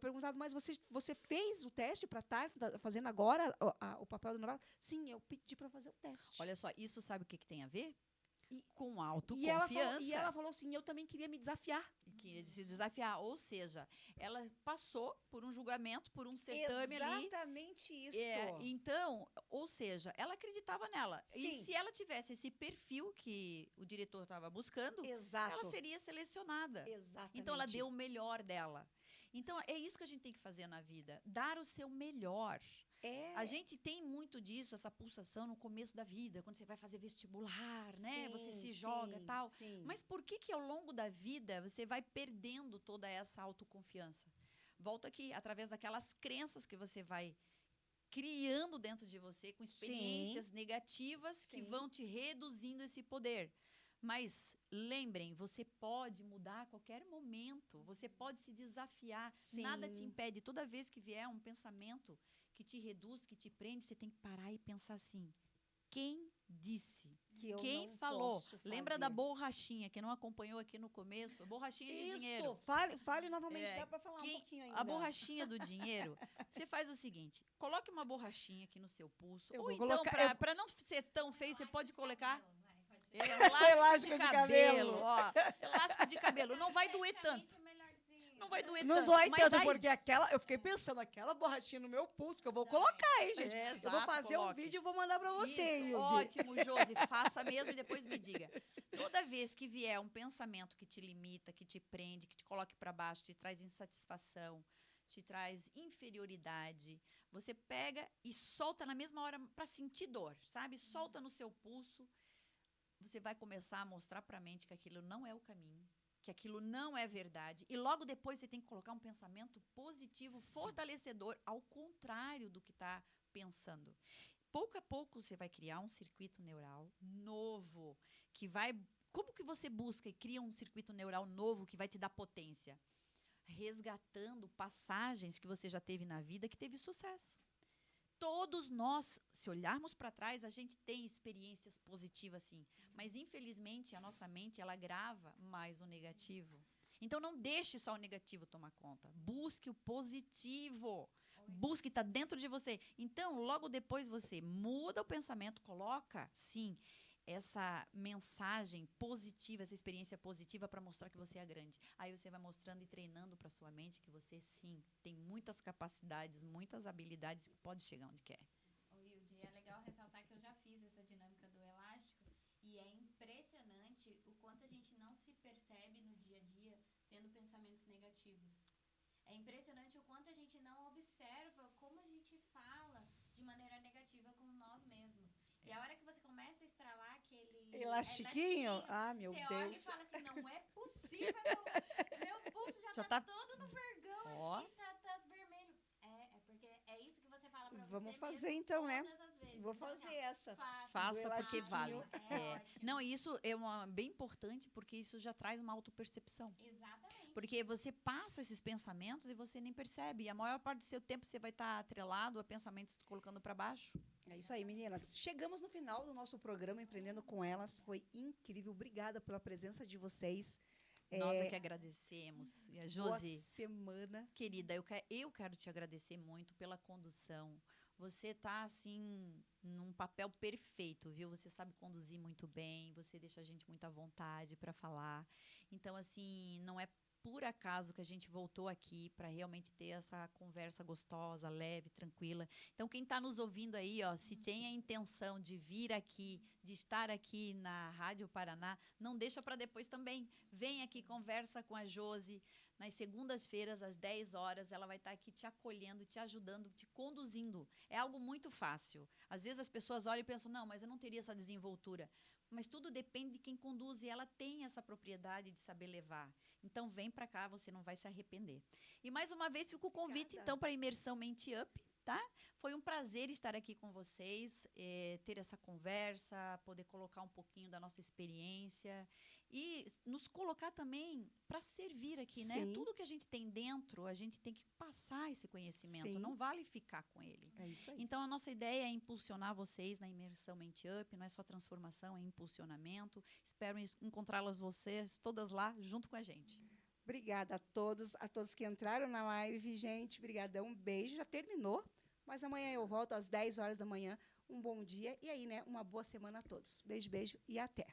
perguntado, mas você fez o teste para estar fazendo agora o papel da novela? Sim, eu pedi para fazer o teste. Olha só, isso sabe o que tem a ver? E- Com e ela, autoconfiança. falou assim, eu também queria me desafiar. E queria se desafiar. Ou seja, ela passou por um julgamento, por um certame ali. Exatamente isso. Então, ou seja, ela acreditava nela. Sim. E se ela tivesse esse perfil que o diretor estava buscando, Exato. ela seria selecionada. Exatamente. Então, ela deu o melhor dela. Então, é isso que a gente tem que fazer na vida. Dar o seu melhor. A gente tem muito disso, essa pulsação no começo da vida, quando você vai fazer vestibular, né? Sim, Você se sim, joga e tal. sim. Mas por que ao longo da vida você vai perdendo toda essa autoconfiança? Volta aqui, através daquelas crenças que você vai criando dentro de você, com experiências negativas que Sim. vão te reduzindo esse poder. Mas lembrem, você pode mudar a qualquer momento, você pode se desafiar, Sim. nada te impede. Toda vez que vier um pensamento que te reduz, que te prende, você tem que parar e pensar assim: quem disse? Que eu Quem não falou? posso Lembra fazer. da borrachinha, que não acompanhou aqui no começo? Borrachinha de Isso, dinheiro. fale novamente, É, dá para falar um pouquinho ainda. A borrachinha do dinheiro, você faz o seguinte: coloque uma borrachinha aqui no seu pulso. Eu Ou vou então, colocar- para não ser tão feio, você pode colocar Pode ser. elástico de cabelo. cabelo. Ó, elástico de cabelo. Não vai doer tanto. Esteticamente, melhorzinho. Não vai doer Não tanto. dói mas tanto, aí- porque eu fiquei pensando, aquela borrachinha no meu pulso, que eu vou Dói. colocar, hein, gente? É, eu vou exato, fazer um coloque. vídeo e vou mandar para você, Isso, Hilde. ótimo, Josi. Faça mesmo e depois me diga. Toda vez que vier um pensamento que te limita, que te prende, que te coloque para baixo, te traz insatisfação, te traz inferioridade, você pega e solta na mesma hora para sentir dor, sabe? Solta no seu pulso. Você vai começar a mostrar para a mente que aquilo não é o caminho, que aquilo não é verdade. E logo depois você tem que colocar um pensamento positivo, fortalecedor, ao contrário do que está pensando. Pouco a pouco você vai criar um circuito neural novo, que vai... Como que você busca e cria um circuito neural novo que vai te dar potência? Resgatando passagens que você já teve na vida que teve sucesso. Todos nós, se olharmos para trás, a gente tem experiências positivas, sim. Mas, infelizmente, a nossa mente, ela grava mais o negativo. Então, não deixe só o negativo tomar conta. Busque o positivo. Busque, está dentro de você. Então, logo depois, você muda o pensamento, coloca, sim, essa mensagem positiva, essa experiência positiva para mostrar que você é grande. Aí você vai mostrando e treinando para sua mente que você, sim, tem muitas capacidades, muitas habilidades que pode chegar onde quer. Ô, Hilde, é legal ressaltar que eu já fiz essa dinâmica do elástico e é impressionante o quanto a gente não se percebe no dia a dia tendo pensamentos negativos. É impressionante o quanto a gente não observa como a gente fala de maneira negativa com nós mesmos. E a hora que você começa a estralar aquele Elastiquinho? Ah, meu você olha e Deus. fala assim, não é possível, meu pulso já Já tá tá- todo no vergão Ó. aqui, tá vermelho. É porque é isso que você fala pra você Vamos fazer mesmo então, né? todas as vezes. Vou Então, fazer assim, ó, essa. Faça Do porque vale. elastiquinho. É ótimo. Não, e isso é bem importante porque isso já traz uma autopercepção. Exatamente. Porque você passa esses pensamentos e você nem percebe. E a maior parte do seu tempo você vai estar atrelado a pensamentos te colocando para baixo. É isso aí, meninas. Chegamos no final do nosso programa Empreendendo com Elas. Foi incrível. Obrigada pela presença de vocês. Nós é que agradecemos. E a Boa Josi, semana. querida, eu quero te agradecer muito pela condução. Você está, assim, num papel perfeito, viu? Você sabe conduzir muito bem, você deixa a gente muito à vontade para falar. Então, assim, não é por acaso que a gente voltou aqui para realmente ter essa conversa gostosa, leve, tranquila. Então, quem está nos ouvindo aí, ó, se tem a intenção de vir aqui, de estar aqui na Rádio Paraná, não deixa para depois também. Vem aqui, conversa com a Josi. Nas segundas-feiras, às 10 horas, ela vai estar aqui te acolhendo, te ajudando, te conduzindo. É algo muito fácil. Às vezes as pessoas olham e pensam, não, mas eu não teria essa desenvoltura. Mas tudo depende de quem conduz e ela tem essa propriedade de saber levar. Então, vem para cá, você não vai se arrepender. E mais uma vez, fica o convite, então, para a Imersão Mente Up, tá? Foi um prazer estar aqui com vocês, ter essa conversa, poder colocar um pouquinho da nossa experiência e nos colocar também para servir aqui, né? Sim. Tudo que a gente tem dentro, a gente tem que passar esse conhecimento, Sim. não vale ficar com ele. É isso aí. Então, a nossa ideia é impulsionar vocês na Imersão Mente Up, não é só transformação, é impulsionamento. Espero encontrá-las vocês todas lá, junto com a gente. Obrigada a todos que entraram na live, gente. Obrigadão, um beijo. Já terminou, mas amanhã eu volto às 10 horas da manhã. Um bom dia e aí, né, uma boa semana a todos. Beijo, beijo e até.